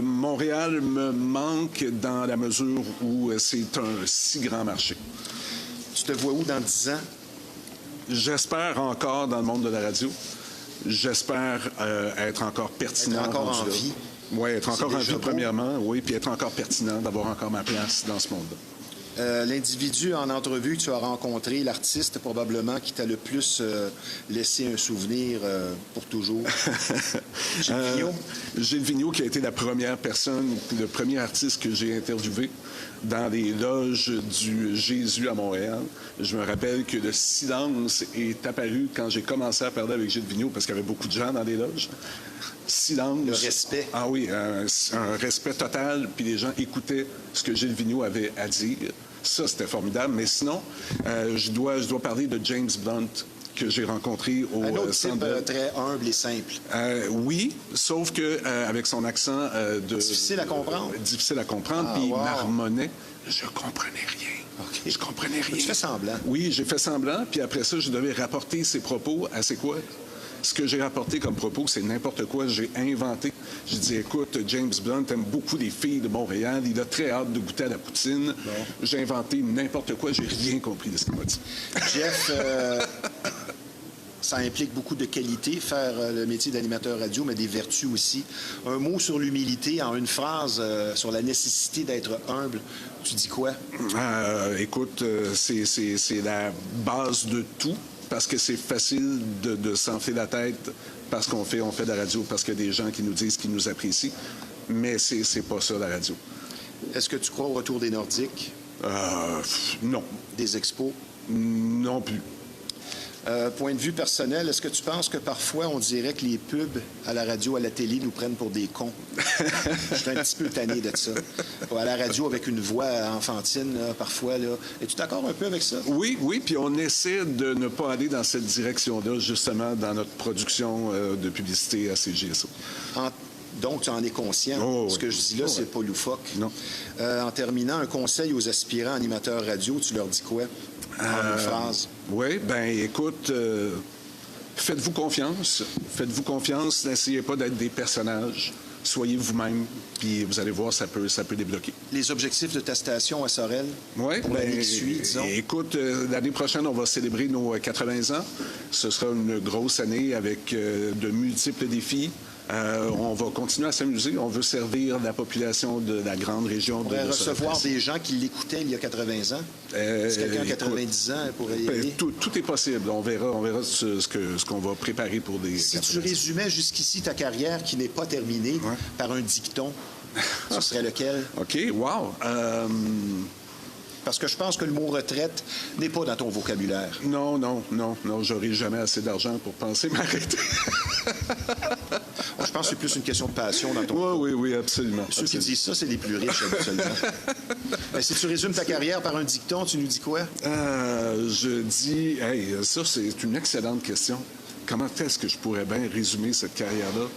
Montréal me manque dans la mesure où c'est un si grand marché. Tu te vois où dans 10 ans? J'espère encore dans le monde de la radio. J'espère être encore pertinent. Être encore en vie. Oui, être encore en vie, beau. Premièrement, oui, puis être encore pertinent, d'avoir encore ma place dans ce monde-là. L'individu en entrevue que tu as rencontré, l'artiste probablement qui t'a le plus laissé un souvenir pour toujours? Gilles Vigneault? Gilles Vigneault, qui a été la première personne, le premier artiste que j'ai interviewé dans les loges du Jésus à Montréal. Je me rappelle que le silence est apparu quand j'ai commencé à parler avec Gilles Vigneault, parce qu'il y avait beaucoup de gens dans les loges. Silence. Le respect. Ah oui, un respect total, puis les gens écoutaient ce que Gilles Vigneault avait à dire. Ça, c'était formidable. Mais sinon, je dois parler de James Blunt, que j'ai rencontré au un autre Centre type Bell. très humble et simple. Oui, sauf que avec son accent difficile à comprendre. Difficile à comprendre, puis il marmonnait. Je comprenais rien. Okay. Je comprenais rien. Tu fais semblant. Oui, j'ai fait semblant, puis après ça, je devais rapporter ses propos à c'est quoi? Ce que j'ai rapporté comme propos, c'est n'importe quoi. J'ai inventé. J'ai dit, écoute, James Blunt aime beaucoup les filles de Montréal. Il a très hâte de goûter à la poutine. Bon. J'ai inventé n'importe quoi. J'ai rien compris de ce qu'il m'a dit. Jeff, ça implique beaucoup de qualité, faire le métier d'animateur radio, mais des vertus aussi. Un mot sur l'humilité en une phrase, sur la nécessité d'être humble. Tu dis quoi? Écoute, c'est la base de tout. Parce que c'est facile de s'enfler la tête parce qu'on fait de la radio, parce qu'il y a des gens qui nous disent qu'ils nous apprécient. Mais c'est pas ça, la radio. Est-ce que tu crois au retour des Nordiques? Non. Des expos? Non plus. Point de vue personnel, est-ce que tu penses que parfois on dirait que les pubs à la radio, à la télé nous prennent pour des cons? Je suis un petit peu tanné de ça. À la radio avec une voix enfantine, là, parfois. Là. Es-tu d'accord un peu avec ça? Oui, puis on essaie de ne pas aller dans cette direction-là, justement, dans notre production de publicité à CJSO. Donc, tu en es conscient. Oh, ce que je dis là, c'est pas loufoque. Non. En terminant, un conseil aux aspirants animateurs radio, tu leur dis quoi? En une phrase. Oui, bien, écoute, faites-vous confiance. Faites-vous confiance. N'essayez pas d'être des personnages. Soyez vous-même, puis vous allez voir, ça peut débloquer. Les objectifs de ta station à Sorel? Oui, pour l'année qui suit, disons. Écoute, l'année prochaine, on va célébrer nos 80 ans. Ce sera une grosse année avec de multiples défis. On va continuer à s'amuser. On veut servir la population de la grande région. On pourrait recevoir des gens qui l'écoutaient il y a 80 ans. Si quelqu'un a 90 ans pourrait y aller. Tout est possible. On verra ce qu'on va préparer pour des... Si tu résumais jusqu'ici ta carrière qui n'est pas terminée par un dicton, ce serait lequel? OK, wow. Parce que je pense que le mot retraite n'est pas dans ton vocabulaire. Non, j'aurai jamais assez d'argent pour penser m'arrêter. Je pense que c'est plus une question de passion dans ton Oui, absolument. Ceux qui disent ça, c'est les plus riches, habituellement. Mais si tu résumes ta carrière par un dicton, tu nous dis quoi? Je dis... ça, c'est une excellente question. Comment est-ce que je pourrais bien résumer cette carrière-là?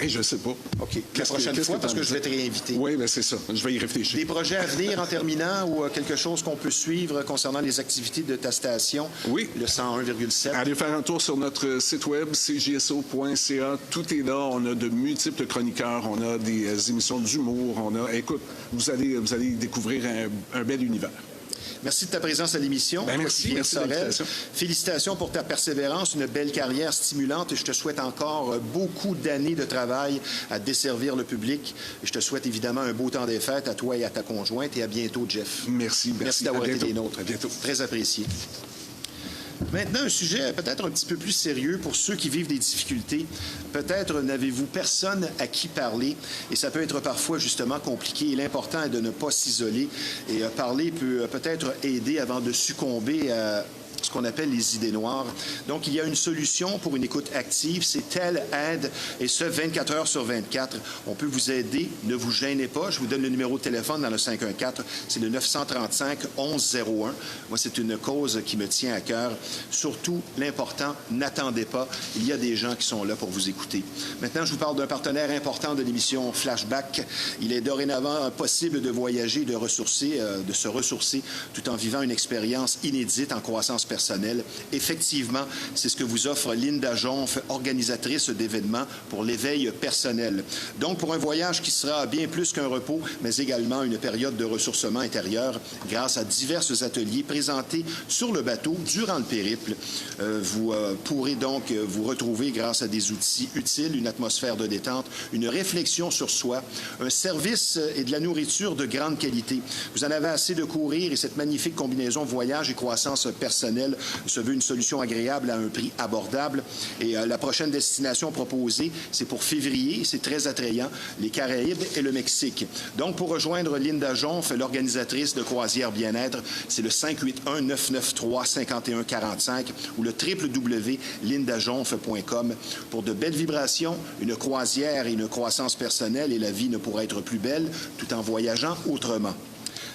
Je sais pas. OK. La prochaine fois, parce que je vais te réinviter. Oui, bien c'est ça. Je vais y réfléchir. Des projets à venir en terminant ou quelque chose qu'on peut suivre concernant les activités de ta station? Oui. Le 101,7. Allez faire un tour sur notre site web, cjso.ca. Tout est là. On a de multiples chroniqueurs. On a des émissions d'humour. Écoute, vous allez découvrir un bel univers. Merci de ta présence à l'émission. Merci de l'invitation. Félicitations pour ta persévérance, une belle carrière stimulante et je te souhaite encore beaucoup d'années de travail à desservir le public. Et je te souhaite évidemment un beau temps des fêtes à toi et à ta conjointe et à bientôt, Jeff. Merci d'avoir été des nôtres. À bientôt. Très apprécié. Maintenant, un sujet peut-être un petit peu plus sérieux pour ceux qui vivent des difficultés. Peut-être n'avez-vous personne à qui parler et ça peut être parfois justement compliqué. Et l'important est de ne pas s'isoler et parler peut peut-être aider avant de succomber à ce qu'on appelle les idées noires. Donc, il y a une solution pour une écoute active, c'est Tel Aide, et ce, 24 heures sur 24. On peut vous aider, ne vous gênez pas. Je vous donne le numéro de téléphone dans le 514, c'est le 935-1101. Moi, c'est une cause qui me tient à cœur. Surtout, l'important, n'attendez pas. Il y a des gens qui sont là pour vous écouter. Maintenant, je vous parle d'un partenaire important de l'émission Flashback. Il est dorénavant possible de voyager, de se ressourcer, tout en vivant une expérience inédite en croissance personnelle. Effectivement, c'est ce que vous offre Linda Jonf, organisatrice d'événements pour l'éveil personnel. Donc, pour un voyage qui sera bien plus qu'un repos, mais également une période de ressourcement intérieur grâce à divers ateliers présentés sur le bateau durant le périple. Vous pourrez donc vous retrouver grâce à des outils utiles, une atmosphère de détente, une réflexion sur soi, un service et de la nourriture de grande qualité. Vous en avez assez de courir et cette magnifique combinaison voyage et croissance personnelle se veut une solution agréable à un prix abordable. Et la prochaine destination proposée, c'est pour février. C'est très attrayant, les Caraïbes et le Mexique. Donc, pour rejoindre Linda Jonf, l'organisatrice de Croisière Bien-être, c'est le 581-993-5145 ou le www.lindajonf.com. Pour de belles vibrations, une croisière et une croissance personnelle et la vie ne pourrait être plus belle tout en voyageant autrement.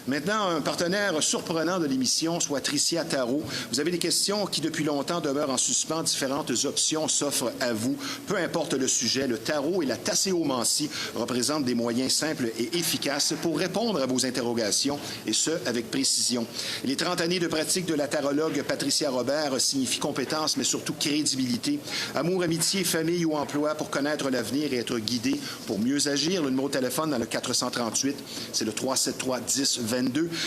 Maintenant, un partenaire surprenant de l'émission, soit Tricia Tarot. Vous avez des questions qui, depuis longtemps, demeurent en suspens. Différentes options s'offrent à vous. Peu importe le sujet, le tarot et la tasséomancie représentent des moyens simples et efficaces pour répondre à vos interrogations, et ce, avec précision. Les 30 années de pratique de la tarologue Patricia Robert signifient compétence, mais surtout crédibilité. Amour, amitié, famille ou emploi pour connaître l'avenir et être guidé pour mieux agir. Le numéro de téléphone dans le 438, c'est le 373-10-22.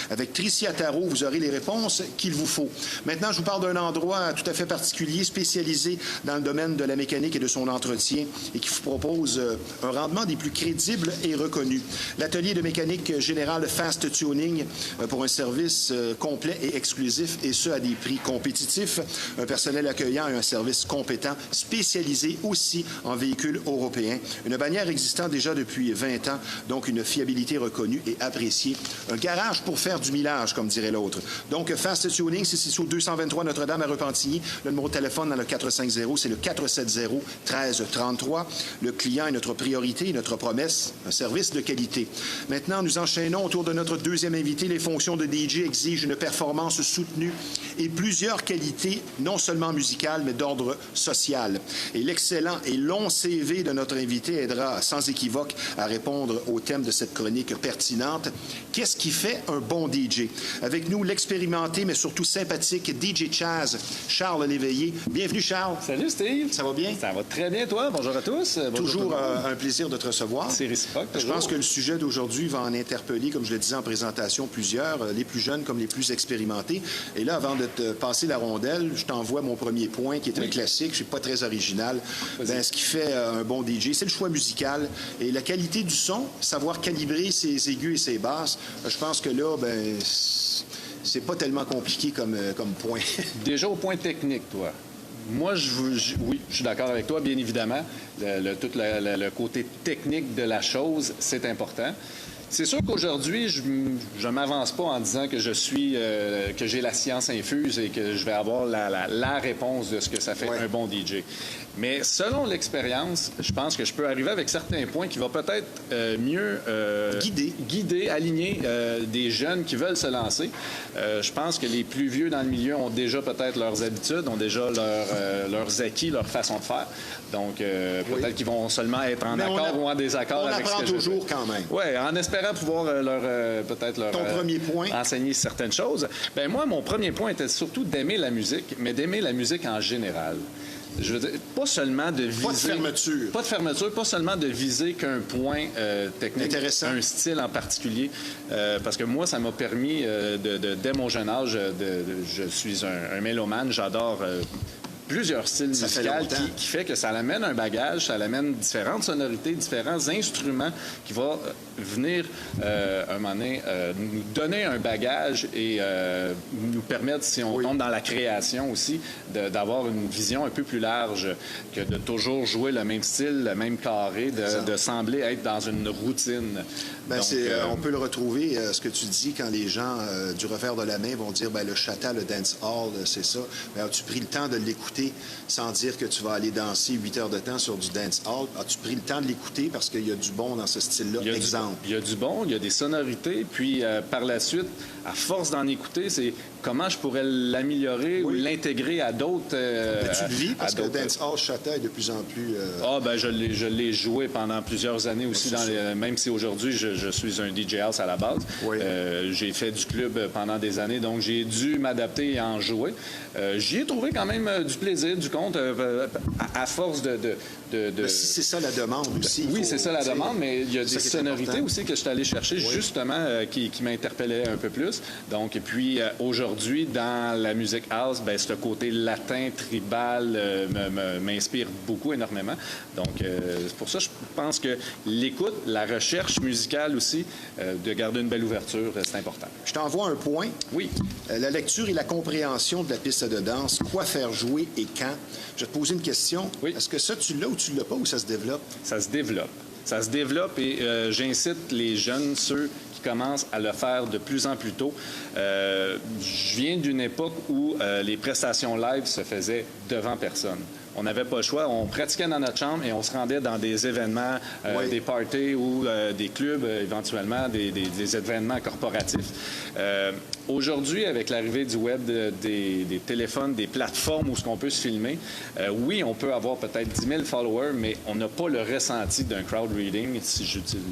Avec Tricia Tarot, vous aurez les réponses qu'il vous faut. Maintenant, je vous parle d'un endroit tout à fait particulier, spécialisé dans le domaine de la mécanique et de son entretien et qui vous propose un rendement des plus crédibles et reconnus. L'atelier de mécanique générale Fast Tuning pour un service complet et exclusif et ce, à des prix compétitifs. Un personnel accueillant et un service compétent, spécialisé aussi en véhicules européens. Une bannière existant déjà depuis 20 ans, donc une fiabilité reconnue et appréciée. Un garage pour faire du millage, comme dirait l'autre. Donc, Fast Tuning, c'est sur 223 Notre-Dame à Repentigny. Le numéro de téléphone dans le 450, c'est le 470-1333. Le client est notre priorité, notre promesse, un service de qualité. Maintenant, nous enchaînons autour de notre deuxième invité. Les fonctions de DJ exigent une performance soutenue et plusieurs qualités, non seulement musicales, mais d'ordre social. Et l'excellent et long CV de notre invité aidera sans équivoque à répondre au thème de cette chronique pertinente. Qu'est-ce qui fait un bon DJ? Avec nous, l'expérimenté, mais surtout sympathique DJ Chaz, Charles Léveillé. Bienvenue, Charles. Salut, Steve. Ça va bien? Ça va très bien, toi. Bonjour à tous. Bonjour toujours un plaisir de te recevoir. C'est réciproque. Je pense que le sujet d'aujourd'hui va en interpeller, comme je le disais en présentation, plusieurs, les plus jeunes comme les plus expérimentés. Et là, avant de te passer la rondelle, je t'envoie mon premier point, qui est un classique. Je ne suis pas très original. Ce qui fait un bon DJ, c'est le choix musical et la qualité du son, savoir calibrer ses aigus et ses basses. Je pense que là, c'est pas tellement compliqué comme point. Déjà au point technique, toi. Moi, oui, je suis d'accord avec toi, bien évidemment. Tout le côté technique de la chose, c'est important. C'est sûr qu'aujourd'hui, je ne m'avance pas en disant que que j'ai la science infuse et que je vais avoir la réponse de ce que ça fait un bon DJ. Mais selon l'expérience, je pense que je peux arriver avec certains points qui vont peut-être mieux guider, aligner des jeunes qui veulent se lancer. Je pense que les plus vieux dans le milieu ont déjà peut-être leurs habitudes, ont déjà leurs acquis, leur façon de faire. Donc, peut-être qu'ils vont seulement être en accord ou en désaccord avec ce que je fais. On apprend toujours quand même. Oui, en espérant pouvoir Ton premier point. enseigner certaines choses. Bien, moi, mon premier point était surtout d'aimer la musique, mais d'aimer la musique en général. Je veux dire, pas seulement de viser... Pas de fermeture. Pas de fermeture, pas seulement de viser qu'un point technique, Intéressant. un style en particulier. Parce que moi, ça m'a permis, dès mon jeune âge, je suis un mélomane, j'adore... plusieurs styles musicaux qui fait que ça amène un bagage, ça amène différentes sonorités, différents instruments qui vont venir, un moment donné, nous donner un bagage et nous permettre, si on tombe dans la création aussi, d'avoir une vision un peu plus large que de toujours jouer le même style, le même carré, de sembler être dans une routine. Ben, donc, on peut le retrouver, ce que tu dis, quand les gens du revers de la main vont dire ben, le chata, le dance hall, c'est ça. Ben, as-tu pris le temps de l'écouter sans dire que tu vas aller danser 8 heures de temps sur du dance hall? As-tu pris le temps de l'écouter parce qu'il y a du bon dans ce style-là? Exemple. Il y a du bon, il y a des sonorités, puis par la suite, à force d'en écouter, c'est comment je pourrais l'améliorer ou l'intégrer à d'autres... tu le vis parce que le dance hall chata est de plus en plus... Ben je l'ai joué pendant plusieurs années aussi, même si aujourd'hui je suis un DJ house à la base. Oui. J'ai fait du club pendant des années, donc j'ai dû m'adapter et en jouer. J'y ai trouvé quand même du plaisir, du compte, à force de... Si c'est ça la demande aussi. Oui, c'est ça la demande, mais il y a des sonorités aussi que je suis allé chercher justement qui m'interpellaient un peu plus. Donc, et puis aujourd'hui, dans la musique house, ben, ce côté latin, tribal m'inspire beaucoup, énormément. Donc, c'est pour ça que je pense que l'écoute, la recherche musicale aussi, de garder une belle ouverture, c'est important. Je t'envoie un point. Oui. La lecture et la compréhension de la piste de danse, quoi faire jouer et quand. Je vais te poser une question. Oui. Est-ce que ça, tu l'as ou tu l'as pas ou ça se développe? Ça se développe. Ça se développe et j'incite les jeunes, ceux qui commencent à le faire de plus en plus tôt. Je viens d'une époque où les prestations live se faisaient devant personne. On n'avait pas le choix. On pratiquait dans notre chambre et on se rendait dans des événements, des parties ou des clubs, éventuellement, des événements corporatifs. Aujourd'hui, avec l'arrivée du web, des téléphones, des plateformes où on peut se filmer, oui, on peut avoir peut-être 10 000 followers, mais on n'a pas le ressenti d'un crowd reading, si j'utilise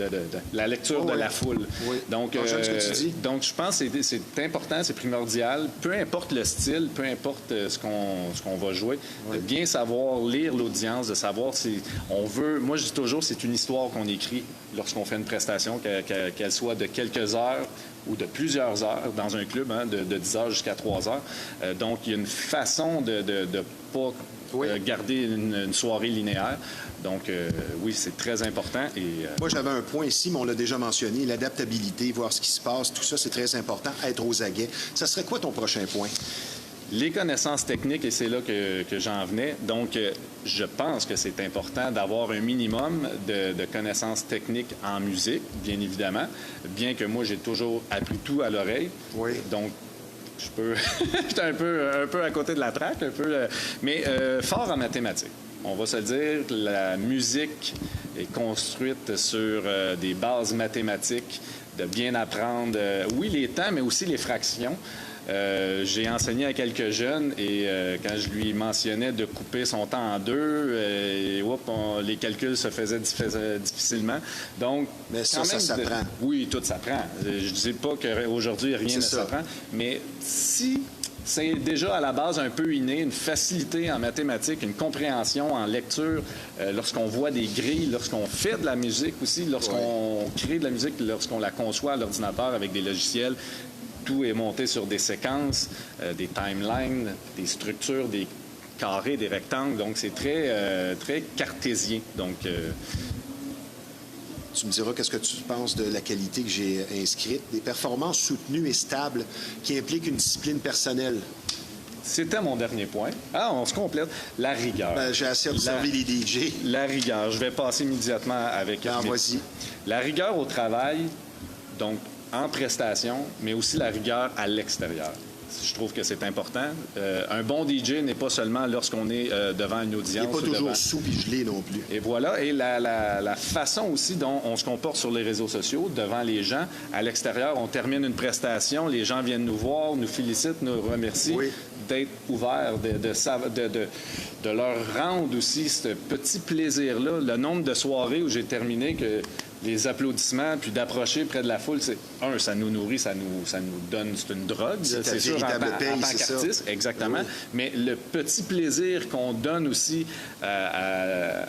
la lecture de la foule. Oui. Donc, ce que tu dis. Donc, je pense que c'est important, c'est primordial. Peu importe le style, peu importe ce qu'on va jouer, de bien savoir lire l'audience, de savoir si on veut... Moi, je dis toujours, c'est une histoire qu'on écrit lorsqu'on fait une prestation, qu'elle soit de quelques heures ou de plusieurs heures dans un club, hein, de 10 heures jusqu'à 3 heures. Donc, il y a une façon de pas garder une soirée linéaire. Donc, oui, c'est très important. Et, Moi, j'avais un point ici, mais on l'a déjà mentionné, l'adaptabilité, voir ce qui se passe, tout ça, c'est très important, être aux aguets. Ça serait quoi ton prochain point? Les connaissances techniques, et c'est là que j'en venais. Donc, je pense que c'est important d'avoir un minimum de connaissances techniques en musique, bien évidemment, bien que moi, j'ai toujours appris tout à l'oreille. Oui. Donc, je peux... J'étais un peu à côté de la traque, mais fort en mathématiques. On va se le dire, la musique est construite sur des bases mathématiques, de bien apprendre, oui, les temps, mais aussi les fractions. J'ai enseigné à quelques jeunes et quand je lui mentionnais de couper son temps en deux, les calculs se faisaient difficilement. Donc, mais ça s'apprend. Oui, tout s'apprend. Je ne dis pas qu'aujourd'hui, rien ne s'apprend, mais si c'est déjà à la base un peu inné, une facilité en mathématiques, une compréhension en lecture, lorsqu'on voit des grilles, lorsqu'on fait de la musique aussi, lorsqu'on crée de la musique, lorsqu'on la conçoit à l'ordinateur avec des logiciels. Tout est monté sur des séquences, des timelines, des structures, des carrés, des rectangles. Donc, c'est très cartésien. Donc, tu me diras qu'est-ce que tu penses de la qualité que j'ai inscrite. Des performances soutenues et stables qui impliquent une discipline personnelle. C'était mon dernier point. Ah, on se complète. La rigueur. Ben, j'ai assez observé les DJ. La rigueur. Je vais passer immédiatement avec... vas-y. La rigueur au travail, donc, en prestation, mais aussi la rigueur à l'extérieur. Je trouve que c'est important. Un bon DJ n'est pas seulement lorsqu'on est devant une audience. Il n'est pas toujours sous et gelé non plus. Et voilà. Et la façon aussi dont on se comporte sur les réseaux sociaux, devant les gens, à l'extérieur, on termine une prestation, les gens viennent nous voir, nous félicitent, nous remercient. Oui. D'être ouvert, de leur rendre aussi ce petit plaisir-là. Le nombre de soirées où j'ai terminé que les applaudissements, puis d'approcher près de la foule, ça nous nourrit, ça nous donne, c'est une drogue, c'est sûr, en tant qu'artiste, exactement. Oui. Mais le petit plaisir qu'on donne aussi à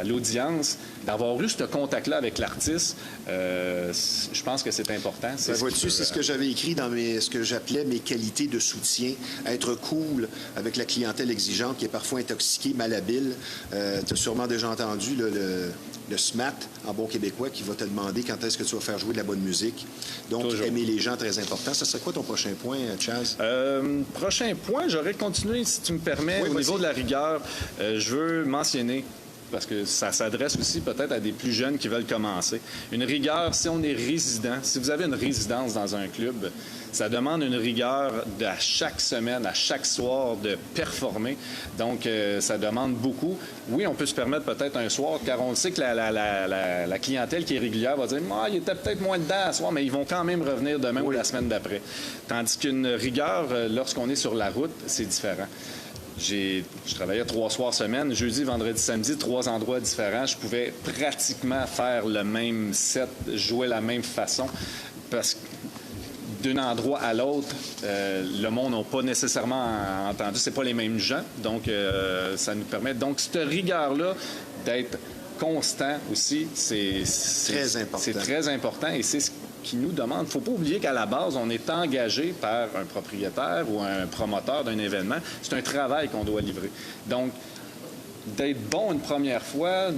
l'audience, d'avoir eu ce contact-là avec l'artiste, je pense que c'est important. Vois-tu, c'est ce que j'avais écrit dans ce que j'appelais mes qualités de soutien. Être cool avec la clientèle exigeante qui est parfois intoxiquée, malhabile. Tu as sûrement déjà entendu le SMAT, en bon québécois, qui va te demander quand est-ce que tu vas faire jouer de la bonne musique. Donc, toujours. Aimer les gens, très important. Ça serait quoi ton prochain point, Chaz? Prochain point, j'aurais continué, si tu me permets, au niveau de la rigueur. Je veux mentionner, parce que ça s'adresse aussi peut-être à des plus jeunes qui veulent commencer. Une rigueur, si on est résident, si vous avez une résidence dans un club, ça demande une rigueur à chaque semaine, à chaque soir de performer. Donc, ça demande beaucoup. Oui, on peut se permettre peut-être un soir, car on sait que la clientèle qui est régulière va dire « il était peut-être moins dedans à soir, mais ils vont quand même revenir demain ou la semaine d'après. » Tandis qu'une rigueur, lorsqu'on est sur la route, c'est différent. Je travaillais 3 soirs semaine, jeudi, vendredi, samedi, 3 endroits différents. Je pouvais pratiquement faire le même set, jouer la même façon, parce que d'un endroit à l'autre, le monde n'a pas nécessairement entendu. C'est pas les mêmes gens, donc ça nous permet. Donc, cette rigueur-là, d'être constant aussi, c'est très important. C'est très important et c'est ce qui nous demande. Il ne faut pas oublier qu'à la base, on est engagé par un propriétaire ou un promoteur d'un événement. C'est un travail qu'on doit livrer. Donc, d'être bon une première fois,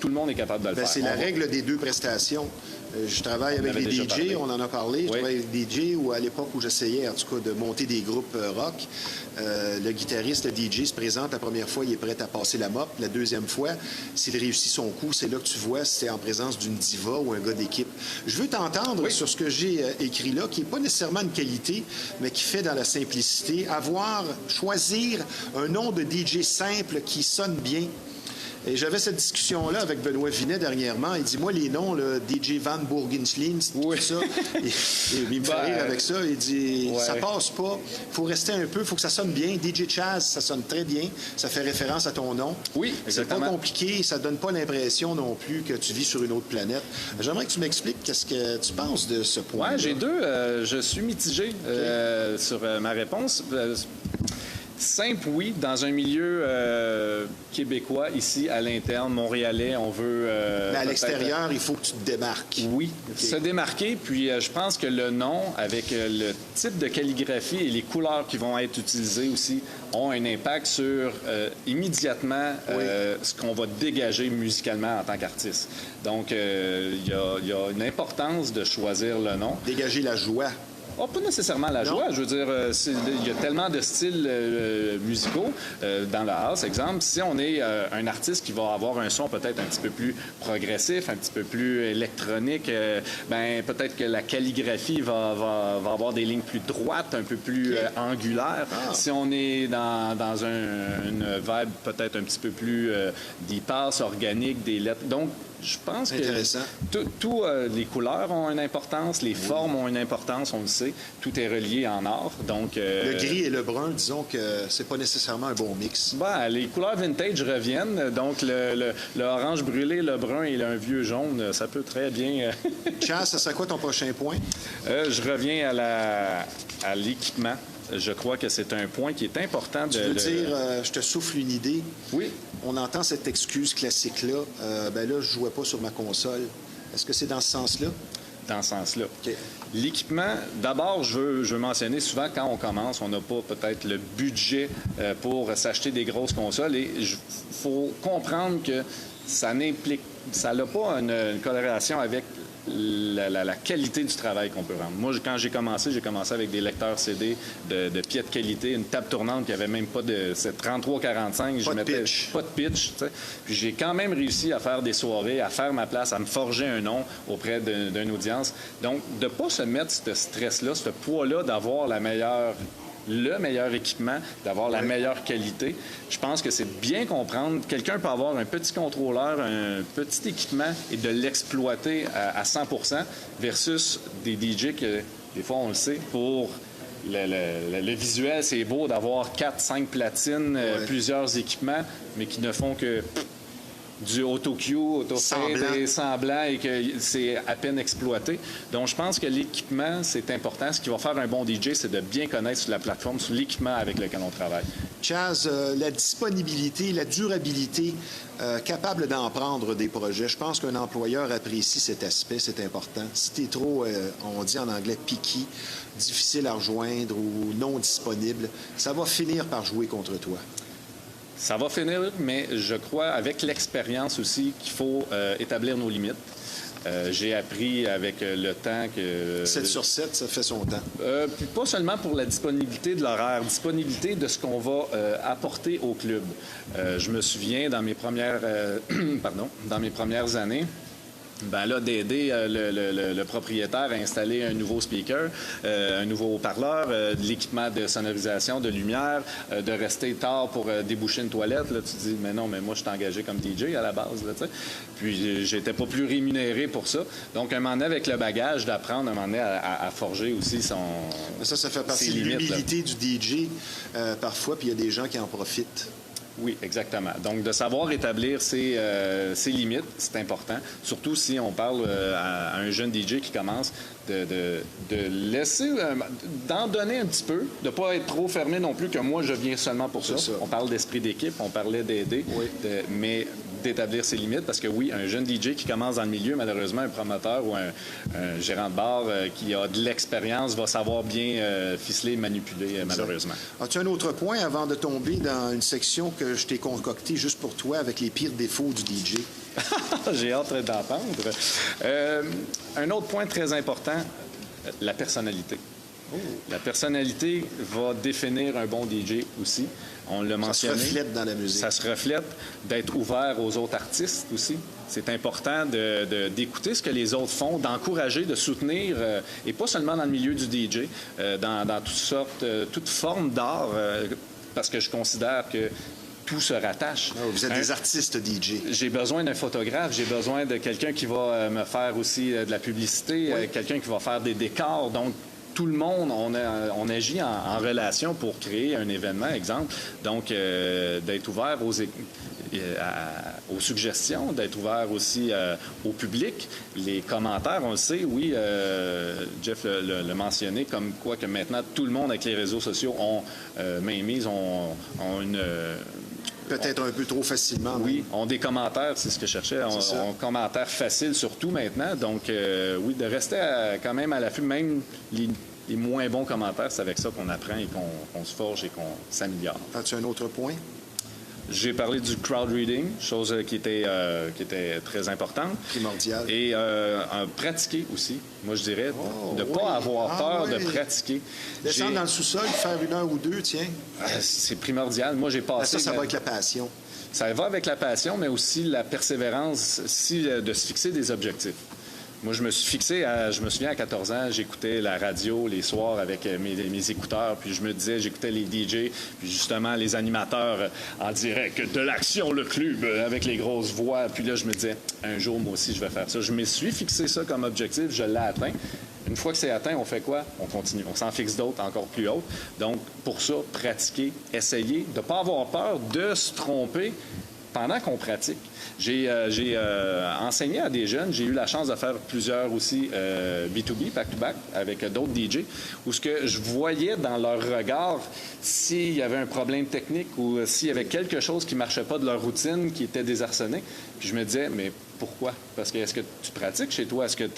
tout le monde est capable de le faire. C'est la règle des 2 prestations. Je travaille avec des DJ, on en a parlé. Je travaille avec des DJ où, à l'époque où j'essayais, en tout cas, de monter des groupes rock, le guitariste, le DJ se présente la première fois, il est prêt à passer la mop. La deuxième fois, s'il réussit son coup, c'est là que tu vois si c'est en présence d'une diva ou un gars d'équipe. Je veux t'entendre sur ce que j'ai écrit là, qui n'est pas nécessairement une qualité, mais qui fait dans la simplicité. Choisir un nom de DJ simple qui sonne bien. Et j'avais cette discussion-là avec Benoît Vinet dernièrement. Il dit, moi, les noms, là, DJ Van Bourgenslin, tout ça, et il me fait rire avec ça. Il dit, ça passe pas. Il faut rester un peu, il faut que ça sonne bien. DJ Chaz, ça sonne très bien. Ça fait référence à ton nom. Oui, exactement. C'est pas compliqué. Ça donne pas l'impression non plus que tu vis sur une autre planète. J'aimerais que tu m'expliques qu'est-ce que tu penses de ce point-là. Oui, j'ai deux. Je suis mitigé sur ma réponse. Simple, oui, dans un milieu québécois, ici, à l'interne, montréalais, on veut... Mais à l'extérieur, il faut que tu te démarques. Oui, se démarquer. Puis je pense que le nom, avec le type de calligraphie et les couleurs qui vont être utilisées aussi, ont un impact sur, immédiatement, ce qu'on va dégager musicalement en tant qu'artiste. Donc, il y a une importance de choisir le nom. Dégager la joie. Oh, pas nécessairement la joie. Je veux dire, il y a tellement de styles musicaux dans la house, exemple. Si on est un artiste qui va avoir un son peut-être un petit peu plus progressif, un petit peu plus électronique, peut-être que la calligraphie va avoir des lignes plus droites, un peu plus angulaires. Si on est dans une vibe peut-être un petit peu plus des passes organiques, des lettres. Donc, je pense que tous les couleurs ont une importance, les formes ont une importance, on le sait. Tout est relié en art. Donc, le gris et le brun, disons que c'est pas nécessairement un bon mix. Les couleurs vintage reviennent. Donc, le orange brûlé, le brun et un vieux jaune, ça peut très bien... Chaz, ça serait quoi ton prochain point? Je reviens à l'équipement. Je crois que c'est un point qui est important de... Tu veux dire, je te souffle une idée? Oui. On entend cette excuse classique-là. Là, je jouais pas sur ma console. Est-ce que c'est dans ce sens-là? Dans ce sens-là. OK. L'équipement, d'abord, je veux mentionner souvent, quand on commence, on n'a pas peut-être le budget pour s'acheter des grosses consoles. Et il faut comprendre que ça n'a pas une corrélation avec la qualité du travail qu'on peut rendre. Moi, quand j'ai commencé avec des lecteurs CD de pied de qualité, une table tournante qui avait même pas de 33-45. Pas de pitch. Pas de pitch. Puis j'ai quand même réussi à faire des soirées, à faire ma place, à me forger un nom auprès d'une audience. Donc, de ne pas se mettre ce stress-là, ce poids-là d'avoir le meilleur équipement, d'avoir la meilleure qualité. Je pense que c'est bien comprendre. Quelqu'un peut avoir un petit contrôleur, un petit équipement et de l'exploiter à 100% versus des DJ que, des fois, on le sait, pour le visuel, c'est beau d'avoir 4-5 platines, plusieurs équipements, mais qui ne font que du auto-cue, auto-fade semblant et que c'est à peine exploité. Donc, je pense que l'équipement, c'est important. Ce qui va faire un bon DJ, c'est de bien connaître sur la plateforme, sur l'équipement avec lequel on travaille. Chaz, la disponibilité, la durabilité, capable d'en prendre des projets. Je pense qu'un employeur apprécie cet aspect, c'est important. Si tu es trop, on dit en anglais, picky, difficile à rejoindre ou non disponible, ça va finir par jouer contre toi. Ça va finir, mais je crois, avec l'expérience aussi, qu'il faut établir nos limites. J'ai appris avec le temps que... 7 sur 7, ça fait son temps. Puis pas seulement pour la disponibilité de l'horaire, disponibilité de ce qu'on va apporter au club. Je me souviens, dans mes premières, dans mes premières années, ben là, d'aider le propriétaire à installer un nouveau speaker, un nouveau haut-parleur, de l'équipement de sonorisation, de lumière, de rester tard pour déboucher une toilette. Là, tu te dis, mais non, mais moi, je suis engagé comme DJ à la base. Là, puis, j'étais pas plus rémunéré pour ça. Donc, un moment donné, avec le bagage, d'apprendre un moment donné à forger aussi son... Ça fait partie de l'humilité du DJ, parfois, puis il y a des gens qui en profitent. Oui, exactement. Donc, de savoir établir ses limites, c'est important. Surtout si on parle à un jeune DJ qui commence, de laisser, d'en donner un petit peu, de ne pas être trop fermé non plus que moi, je viens seulement pour ça. On parle d'esprit d'équipe, on parlait d'aider, oui. Mais d'établir ses limites, parce que oui, un jeune DJ qui commence dans le milieu, malheureusement, un promoteur ou un gérant de bar qui a de l'expérience va savoir bien ficeler, manipuler, malheureusement. As-tu un autre point avant de tomber dans une section que je t'ai concoctée juste pour toi avec les pires défauts du DJ? J'ai hâte d'entendre. Un autre point très important, la personnalité. Oh. La personnalité va définir un bon DJ aussi. On l'a mentionné. Ça se reflète dans la musique. Ça se reflète d'être ouvert aux autres artistes aussi. C'est important d'écouter ce que les autres font, d'encourager, de soutenir, et pas seulement dans le milieu du DJ, dans toutes sortes, toute forme d'art, parce que je considère que tout se rattache. Oh, vous êtes des artistes DJ. J'ai besoin d'un photographe, j'ai besoin de quelqu'un qui va me faire aussi de la publicité, oui. Quelqu'un qui va faire des décors. Donc, tout le monde, on agit en relation pour créer un événement, exemple. Donc, d'être ouvert aux suggestions, d'être ouvert aussi au public. Les commentaires, on le sait, oui, Jeff l'a mentionné, comme quoi que maintenant, tout le monde avec les réseaux sociaux ont mainmise, ont une... Peut-être un peu trop facilement. Oui, ont des commentaires, c'est ce que je cherchais. On commentaires faciles surtout maintenant. Donc, oui, de rester quand même à l'affût, même les moins bons commentaires, c'est avec ça qu'on apprend et qu'on se forge et qu'on s'améliore. As-tu un autre point? J'ai parlé du crowd reading, chose qui était très importante. Primordial. Et pratiquer aussi, moi je dirais, de ne pas avoir peur de pratiquer. Descendre dans le sous-sol, faire 1 heure ou 2, tiens. C'est primordial. Moi j'ai passé... Ça va avec la passion. Ça va avec la passion, mais aussi la persévérance, de se fixer des objectifs. Moi, je me suis fixé, je me souviens, à 14 ans, j'écoutais la radio les soirs avec mes écouteurs, puis je me disais, j'écoutais les DJ, puis justement les animateurs en direct de l'Action, le club, avec les grosses voix. Puis là, je me disais, un jour, moi aussi, je vais faire ça. Je me suis fixé ça comme objectif, je l'ai atteint. Une fois que c'est atteint, on fait quoi? On continue. On s'en fixe d'autres encore plus hautes. Donc, pour ça, pratiquer, essayer de ne pas avoir peur de se tromper pendant qu'on pratique. J'ai enseigné à des jeunes. J'ai eu la chance de faire plusieurs aussi B2B, back-to-back, avec d'autres DJ, où ce que je voyais dans leur regard s'il y avait un problème technique ou s'il y avait quelque chose qui ne marchait pas de leur routine, qui était désarçonné. Puis je me disais, mais pourquoi? Parce que est-ce que tu pratiques chez toi? Est-ce que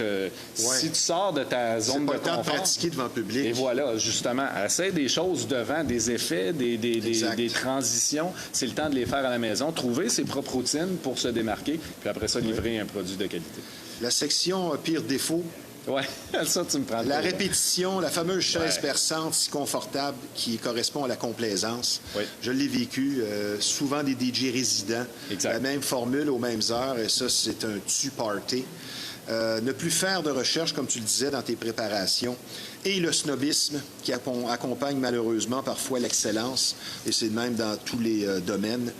si tu sors de ta zone de confort... C'est pas le temps de pratiquer devant le public. Et voilà, justement, essaie des choses devant, des effets, des transitions. C'est le temps de les faire à la maison. Trouver ses propres routines pour se démarquer, puis après ça, livrer un produit de qualité. La section pire défaut. Oui, ça, tu me prends. La répétition, la fameuse chaise perçante si confortable qui correspond à la complaisance. Oui. Je l'ai vécu, souvent des DJ résidents. Exact. La même formule aux mêmes heures, et ça, c'est un tu-party. Ne plus faire de recherche, comme tu le disais, dans tes préparations. Et le snobisme qui accompagne malheureusement parfois l'excellence, et c'est de même dans tous les domaines.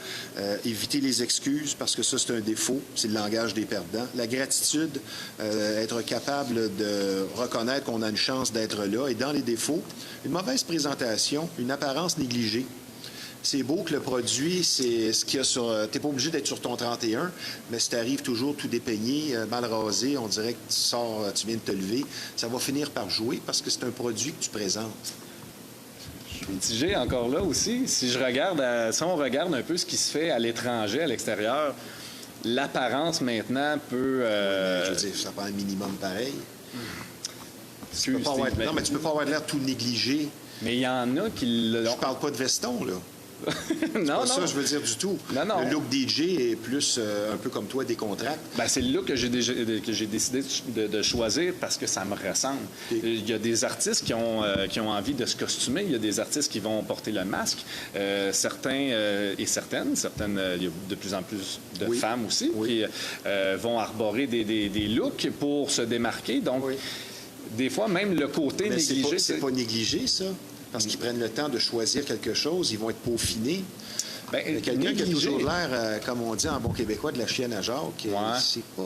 Éviter les excuses, parce que ça, c'est un défaut, c'est le langage des perdants. La gratitude, être capable de reconnaître qu'on a une chance d'être là. Et dans les défauts, une mauvaise présentation, une apparence négligée. C'est beau que le produit, c'est ce qu'il y a sur... T'es pas obligé d'être sur ton 31, mais si t'arrives toujours tout dépeigné, mal rasé, on dirait que tu sors, tu viens de te lever, ça va finir par jouer parce que c'est un produit que tu présentes. Je suis mitigé encore là aussi. Si on regarde un peu ce qui se fait à l'étranger, à l'extérieur, l'apparence maintenant peut... Je veux dire, ça prend un minimum pareil. Tu peux Excuse, pas avoir... Steve, Non, mais tu peux pas avoir l'air tout négligé. mais il y en a qui l'ont. Je parle pas de veston, là. Non, Pas ça, je veux dire du tout. Non, non. Le look DJ est plus un peu comme toi, décontracté. Ben, c'est le look que j'ai décidé de choisir parce que ça me ressemble. OK. Il y a des artistes qui ont envie de se costumer. Il y a des artistes qui vont porter le masque. Certains et certaines, il y a de plus en plus de Oui. femmes aussi Oui. qui vont arborer des looks pour se démarquer. Donc, Oui. des fois, même le côté Mais négligé... c'est pas négligé, ça. Parce qu'ils prennent le temps de choisir quelque chose, ils vont être peaufinés. Ben, Il y a quelqu'un qui a négligé. toujours l'air, comme on dit en bon québécois, de la chienne à Jacques. Ouais. C'est pas,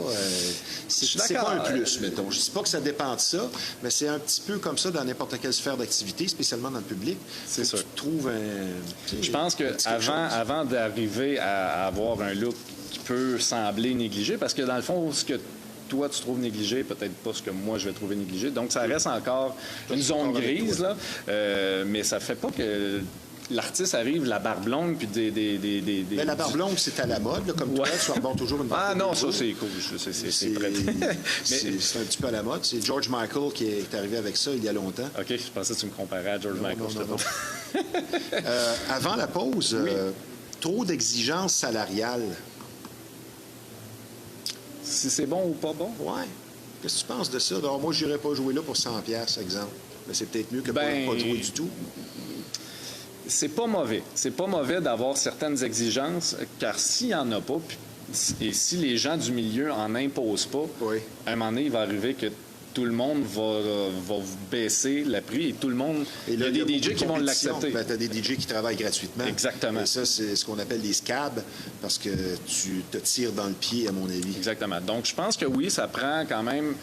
Je suis c'est d'accord. pas un plus, mettons. Je dis pas que ça dépend de ça, mais c'est un petit peu comme ça dans n'importe quelle sphère d'activité, spécialement dans le public. C'est Faut que sûr. tu trouves un... tu sais, Je pense un petit quelque chose. avant d'arriver à avoir un look qui peut sembler négligé, parce que dans le fond, ce que toi, tu trouves négligé, peut-être pas ce que moi, je vais trouver négligé. Donc, ça reste encore une zone grise, là. Mais ça fait pas que l'artiste arrive, la barbe longue, puis des... Mais la barbe longue, c'est à la mode, là, comme toi, Ouais. tu rebordes toujours une barbe Ah non, longue. ça, c'est cool. C'est C'est prêt. c'est un petit peu à la mode. C'est George Michael qui est arrivé avec ça il y a longtemps. OK, je pensais que tu me comparais à George Michael. non, je sais non, pas. Avant la pause, trop d'exigences salariales. Si c'est bon ou pas bon? Ouais. Qu'est-ce que tu penses de ça? Alors, moi, je n'irais pas jouer là pour 100$, exemple. Mais c'est peut-être mieux que Ben, pour pas jouer du tout. C'est pas mauvais. C'est pas mauvais d'avoir certaines exigences, car s'il n'y en a pas, et si les gens du milieu en imposent pas, Oui. à un moment donné, il va arriver que tout le monde va baisser le prix et tout le monde... Et là, il y a des beaucoup DJ de qui vont compétition. l'accepter. Ben, tu as des DJ qui travaillent gratuitement. Exactement. Et ça, c'est ce qu'on appelle des scabs, parce que tu te tires dans le pied, à mon avis. Exactement. Donc, je pense que oui, ça prend quand même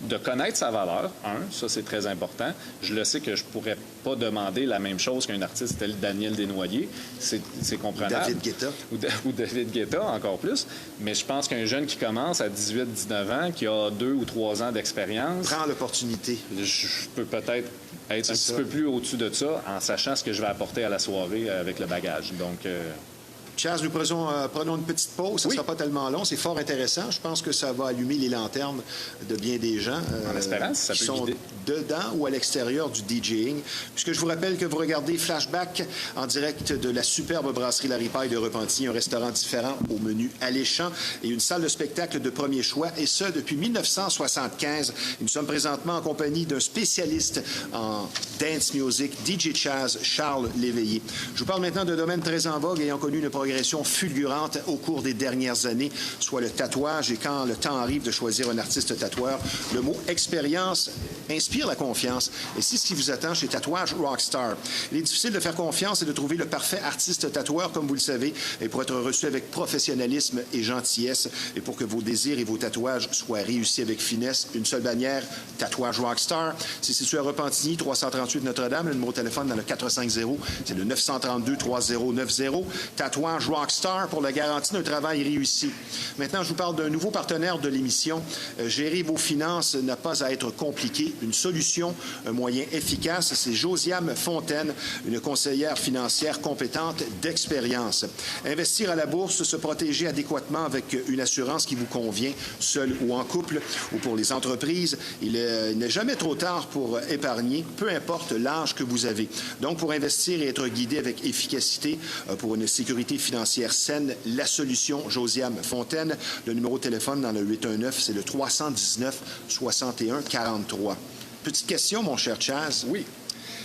de connaître sa valeur. Ça, c'est très important. Je le sais que je pourrais pas demander la même chose qu'un artiste tel Daniel Desnoyers. C'est comprenable. David Guetta. Ou David Guetta, encore plus. Mais je pense qu'un jeune qui commence à 18-19 ans, qui a 2 ou 3 ans d'expérience, Prends l'opportunité. je peux peut-être être un C'est petit ça. peu plus au-dessus de ça en sachant ce que je vais apporter à la soirée avec le bagage. Donc... Chaz, nous prenons une petite pause. Ça ne Oui. sera pas tellement long. C'est fort intéressant. Je pense que ça va allumer les lanternes de bien des gens En espérant, si ça qui peut sont guider. dedans ou à l'extérieur du DJing. Puisque je vous rappelle que vous regardez Flashback en direct de la superbe brasserie La Ripaille de Repentigny, un restaurant différent au menu alléchant et une salle de spectacle de premier choix, et ce, depuis 1975. Et nous sommes présentement en compagnie d'un spécialiste en dance music, DJ Chaz, Charles Léveillé. Je vous parle maintenant d'un domaine très en vogue ayant connu une progression fulgurante au cours des dernières années, soit le tatouage. Et quand le temps arrive de choisir un artiste tatoueur, le mot expérience inspire la confiance. Et c'est ce qui vous attend chez Tatouage Rockstar. Il est difficile de faire confiance et de trouver le parfait artiste tatoueur, comme vous le savez, et pour être reçu avec professionnalisme et gentillesse, et pour que vos désirs et vos tatouages soient réussis avec finesse, une seule bannière, Tatouage Rockstar. C'est situé à Repentigny, 338 Notre-Dame. Le numéro de téléphone dans le 450, c'est le 932-3090. Tatouage Rockstar pour la garantie d'un travail réussi. Maintenant, je vous parle d'un nouveau partenaire de l'émission. Gérer vos finances n'a pas à être compliqué. Une solution, un moyen efficace, c'est Josiane Fontaine, une conseillère financière compétente d'expérience. Investir à la bourse, se protéger adéquatement avec une assurance qui vous convient, seul ou en couple, ou pour les entreprises, il n'est jamais trop tard pour épargner, peu importe l'âge que vous avez. Donc, pour investir et être guidé avec efficacité pour une sécurité financière saine, la solution Josiane Fontaine. Le numéro de téléphone dans le 819, c'est le 319 61 43. Petite question, mon cher Chaz. Oui.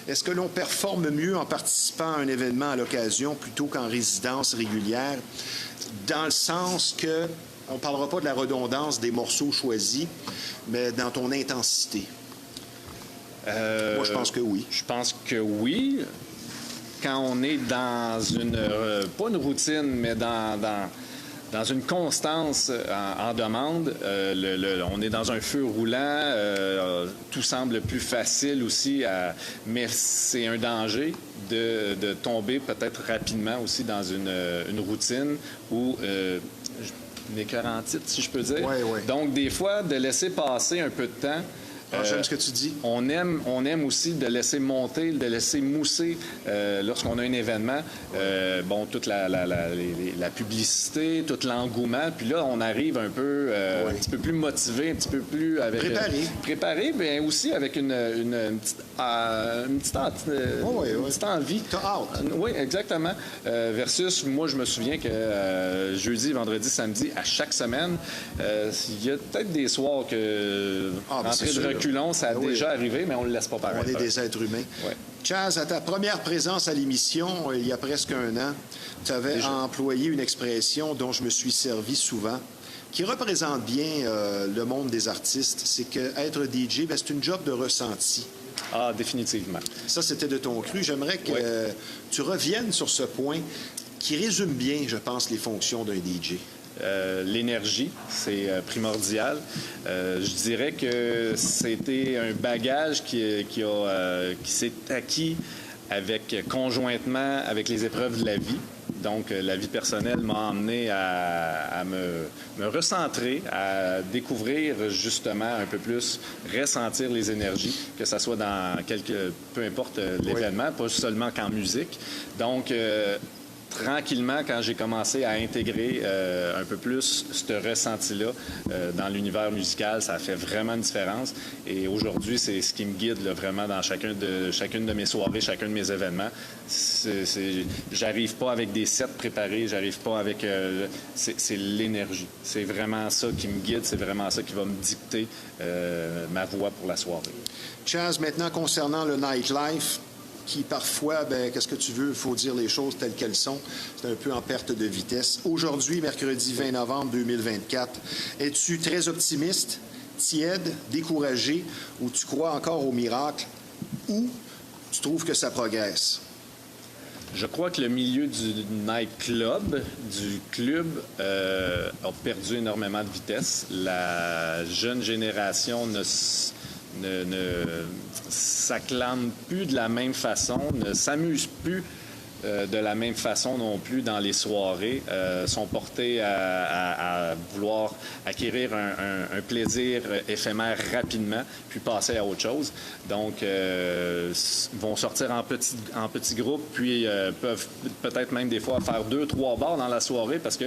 Est-ce que l'on performe mieux en participant à un événement à l'occasion plutôt qu'en résidence régulière? Dans le sens que, on ne parlera pas de la redondance des morceaux choisis, mais dans ton intensité. Moi, je pense que oui. Je pense que oui. Quand on est dans une... pas une routine, mais dans dans une constance en demande. On est dans un feu roulant. Tout semble plus facile aussi, mais c'est un danger de tomber peut-être rapidement aussi dans une routine ou une écœurantite, si je peux dire. Ouais, ouais. Donc, des fois, de laisser passer un peu de temps. J'aime ce que tu dis. On aime aussi de laisser monter, de laisser mousser lorsqu'on a un événement. Toute la publicité, tout l'engouement. Puis là, on arrive un peu, un petit peu plus motivé, un petit peu plus avec préparé, mais aussi avec une petite envie. T'as hâte. Oui, exactement. Versus, moi, je me souviens que jeudi, vendredi, samedi, à chaque semaine, il y a peut-être des soirs que rentrer de reculons, ça a déjà arrivé, mais on ne le laisse pas paraître. On est des êtres humains. Ouais. Chaz, à ta première présence à l'émission, il y a presque un an, tu avais employé une expression dont je me suis servi souvent, qui représente bien le monde des artistes. C'est qu'être DJ, c'est une job de ressenti. Ah, définitivement. Ça, c'était de ton cru. J'aimerais que tu reviennes sur ce point qui résume bien, je pense, les fonctions d'un DJ. L'énergie, c'est primordial. Je dirais que c'était un bagage qui s'est acquis conjointement avec les épreuves de la vie. Donc, la vie personnelle m'a emmené à me recentrer, à découvrir justement un peu plus, ressentir les énergies, que ce soit dans peu importe l'événement, pas seulement qu'en musique. Donc, tranquillement, quand j'ai commencé à intégrer un peu plus ce ressenti-là dans l'univers musical, ça a fait vraiment une différence. Et aujourd'hui, c'est ce qui me guide là, vraiment dans chacune de mes soirées, chacun de mes événements. J'arrive pas avec des sets préparés, j'arrive pas avec... c'est l'énergie. C'est vraiment ça qui me guide, c'est vraiment ça qui va me dicter ma voix pour la soirée. Chaz, maintenant, concernant le nightlife, qui parfois, qu'est-ce que tu veux, il faut dire les choses telles qu'elles sont. C'est un peu en perte de vitesse. Aujourd'hui, mercredi 20 novembre 2024, es-tu très optimiste, tiède, découragé, ou tu crois encore au miracle, ou tu trouves que ça progresse? Je crois que le milieu du nightclub, du club, a perdu énormément de vitesse. La jeune génération ne s'acclame plus de la même façon, ne s'amuse plus de la même façon non plus dans les soirées, sont portés à vouloir acquérir un plaisir éphémère rapidement, puis passer à autre chose. Donc, vont sortir en petits groupes, puis peuvent peut-être même des fois faire 2-3 bars dans la soirée parce que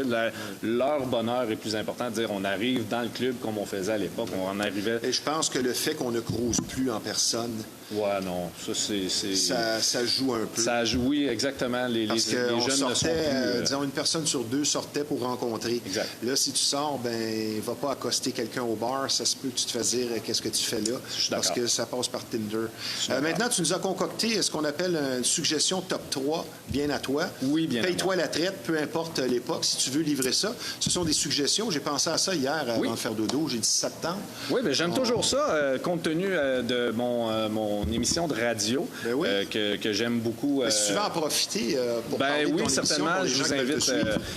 leur bonheur est plus important de dire on arrive dans le club comme on faisait à l'époque, on en arrivait... Et je pense que le fait qu'on ne crouse plus en personne... Ouais, non, ça c'est... Ça joue un peu. Ça joue, oui, exactement. Les jeunes ne sont plus... disons, une personne sur deux sortait pour rencontrer. Exact. Là, si tu sors, va pas accoster quelqu'un au bar. Ça se peut que tu te fasses dire qu'est-ce que tu fais là. Parce que ça passe par Tinder. Maintenant, tu nous as concocté ce qu'on appelle une suggestion top 3, bien à toi. Oui, bien. Paye-toi la traite, peu importe l'époque, si tu veux livrer ça. Ce sont des suggestions. J'ai pensé à ça hier avant de faire dodo. J'ai dit septembre. Oui, bien, j'aime toujours ça, compte tenu de mon émission de radio, que j'aime beaucoup. Si tu veux en profiter pour parler de ton émission, certainement, je vous invite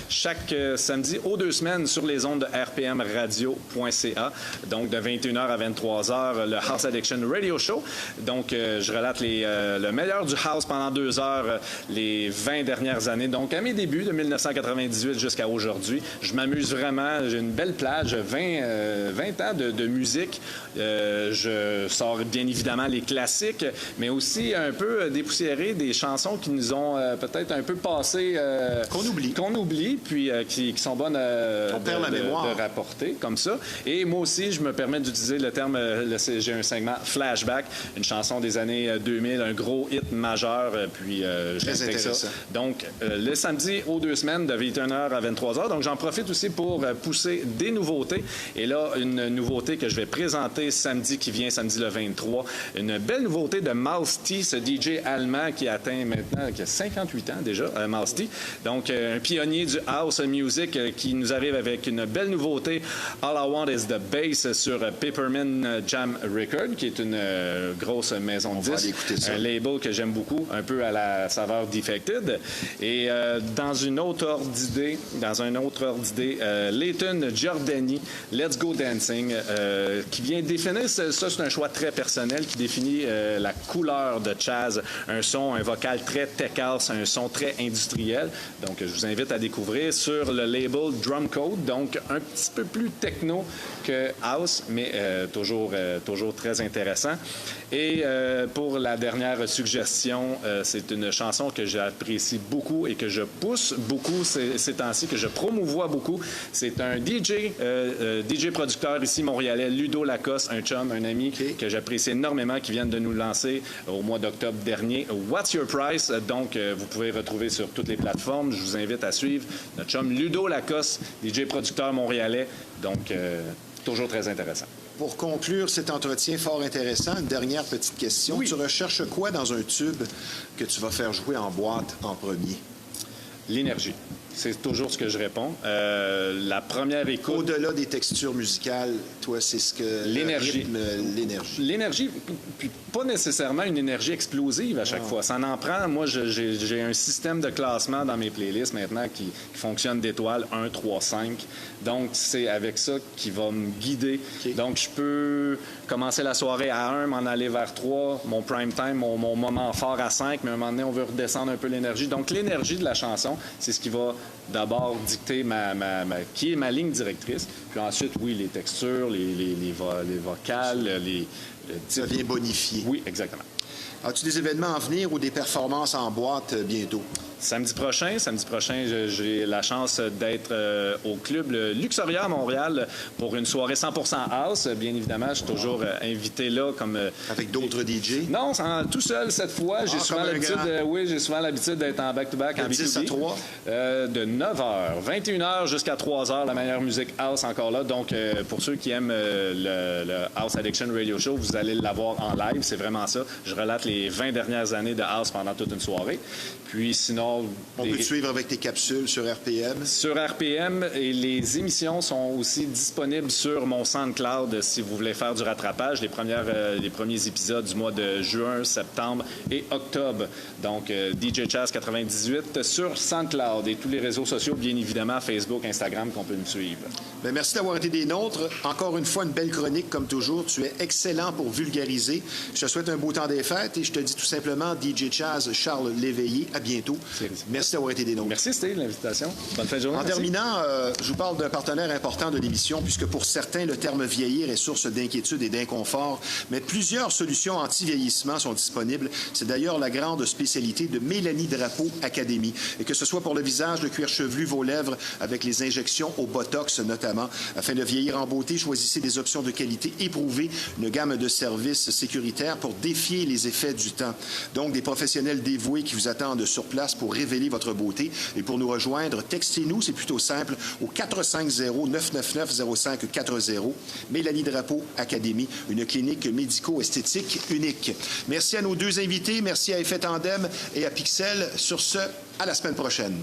chaque samedi aux 2 semaines sur les ondes de rpmradio.ca. Donc, de 21h à 23h, le House Addiction Radio Show. Donc, je relate le meilleur du house pendant 2 heures, les 20 dernières années. Donc, à mes débuts, de 1998 jusqu'à aujourd'hui, je m'amuse vraiment. J'ai une belle plage, 20 ans de musique. Je sors bien évidemment les classiques, mais aussi un peu dépoussiérer des chansons qui nous ont peut-être un peu passé... Qu'on oublie, puis qui sont bonnes de rapporter, comme ça. Et moi aussi, je me permets d'utiliser le terme, j'ai un segment Flashback, une chanson des années 2000, un gros hit majeur, puis j'intègre ça. Donc, le samedi aux 2 semaines, de 21h à 23h. Donc, j'en profite aussi pour pousser des nouveautés. Et là, une nouveauté que je vais présenter samedi qui vient, samedi le 23, une belle nouveauté de Mouse T, ce DJ allemand qui atteint maintenant 50 58 ans déjà, Mouse T. Donc, un pionnier du house music qui nous arrive avec une belle nouveauté, All I Want is the Bass, sur Paperman Jam Record, qui est une grosse maison de disques. Un label que j'aime beaucoup, un peu à la saveur Defected. Et dans un autre ordre d'idée, Layton Giordani, Let's Go Dancing, qui vient définir, ça c'est un choix très personnel, qui définit la couleur de Chaz, un son, un vocal très tech house, un son très industriel. Donc, je vous invite à découvrir sur le label Drum Code, donc un petit peu plus techno que house, mais toujours très intéressant. Et pour la dernière suggestion, c'est une chanson que j'apprécie beaucoup et que je pousse beaucoup ces temps-ci, que je promouvois beaucoup. C'est un DJ producteur ici montréalais, Ludo Lacoste, un chum, un ami que j'apprécie énormément, qui vient de nous lancer au mois d'octobre dernier. What's Your Price? Donc, vous pouvez retrouver sur toutes les plateformes. Je vous invite à suivre notre chum Ludo Lacoste, DJ producteur montréalais. Donc, toujours très intéressant. Pour conclure cet entretien fort intéressant, une dernière petite question. Oui. Tu recherches quoi dans un tube que tu vas faire jouer en boîte en premier? L'énergie. C'est toujours ce que je réponds. La première écoute... Au-delà des textures musicales, toi, c'est ce que... L'énergie. L'énergie. L'énergie, puis pas nécessairement une énergie explosive à chaque fois. Ça en prend. Moi, j'ai un système de classement dans mes playlists maintenant qui fonctionne d'étoiles 1, 3, 5. Donc, c'est avec ça qui va me guider. Okay. Donc, je peux commencer la soirée à 1, m'en aller vers 3, mon prime time, mon moment fort à 5, mais à un moment donné, on veut redescendre un peu l'énergie. Donc, l'énergie de la chanson, c'est ce qui va d'abord dicter qui est ma ligne directrice. Puis ensuite, oui, les textures, les vocales, ça vient bonifier. Oui, exactement. As-tu des événements à venir ou des performances en boîte bientôt? Samedi prochain, j'ai la chance d'être au club Luxoria à Montréal pour une soirée 100% house. Bien évidemment, je suis toujours invité là comme... Avec d'autres DJ? Non, tout seul cette fois. J'ai souvent l'habitude d'être en back-to-back en B2B. 10 à 3? De 9h, 21h jusqu'à 3h, la meilleure musique house encore là. Donc, pour ceux qui aiment le House Addiction Radio Show, vous allez l'avoir en live. C'est vraiment ça. Je relate les 20 dernières années de house pendant toute une soirée. Puis sinon... On peut te suivre avec tes capsules sur RPM. Sur RPM, et les émissions sont aussi disponibles sur mon SoundCloud si vous voulez faire du rattrapage. Les premiers épisodes du mois de juin, septembre et octobre. Donc, DJ Chaz 98 sur SoundCloud et tous les réseaux sociaux, bien évidemment, Facebook, Instagram, qu'on peut nous suivre. Bien, merci d'avoir été des nôtres. Encore une fois, une belle chronique, comme toujours. Tu es excellent pour vulgariser. Je te souhaite un beau temps des fêtes et je te dis tout simplement, DJ Chaz, Charles Léveillé, à bientôt. Merci d'avoir été des nôtres. Merci, Steve, l'invitation. Bonne fin de journée. En terminant, je vous parle d'un partenaire important de l'émission, puisque pour certains, le terme vieillir est source d'inquiétude et d'inconfort, mais plusieurs solutions anti-vieillissement sont disponibles. C'est d'ailleurs la grande spécialité de Mélanie Drapeau Académie. Et que ce soit pour le visage, le cuir chevelu, vos lèvres, avec les injections au Botox notamment, afin de vieillir en beauté, choisissez des options de qualité éprouvées, une gamme de services sécuritaires pour défier les effets du temps. Donc, des professionnels dévoués qui vous attendent sur place pour révéler votre beauté. Et pour nous rejoindre, textez-nous, c'est plutôt simple, au 450-999-0540. Mélanie Drapeau Académie, une clinique médico-esthétique unique. Merci à nos deux invités, merci à Effet Tandem et à Pixel. Sur ce, à la semaine prochaine.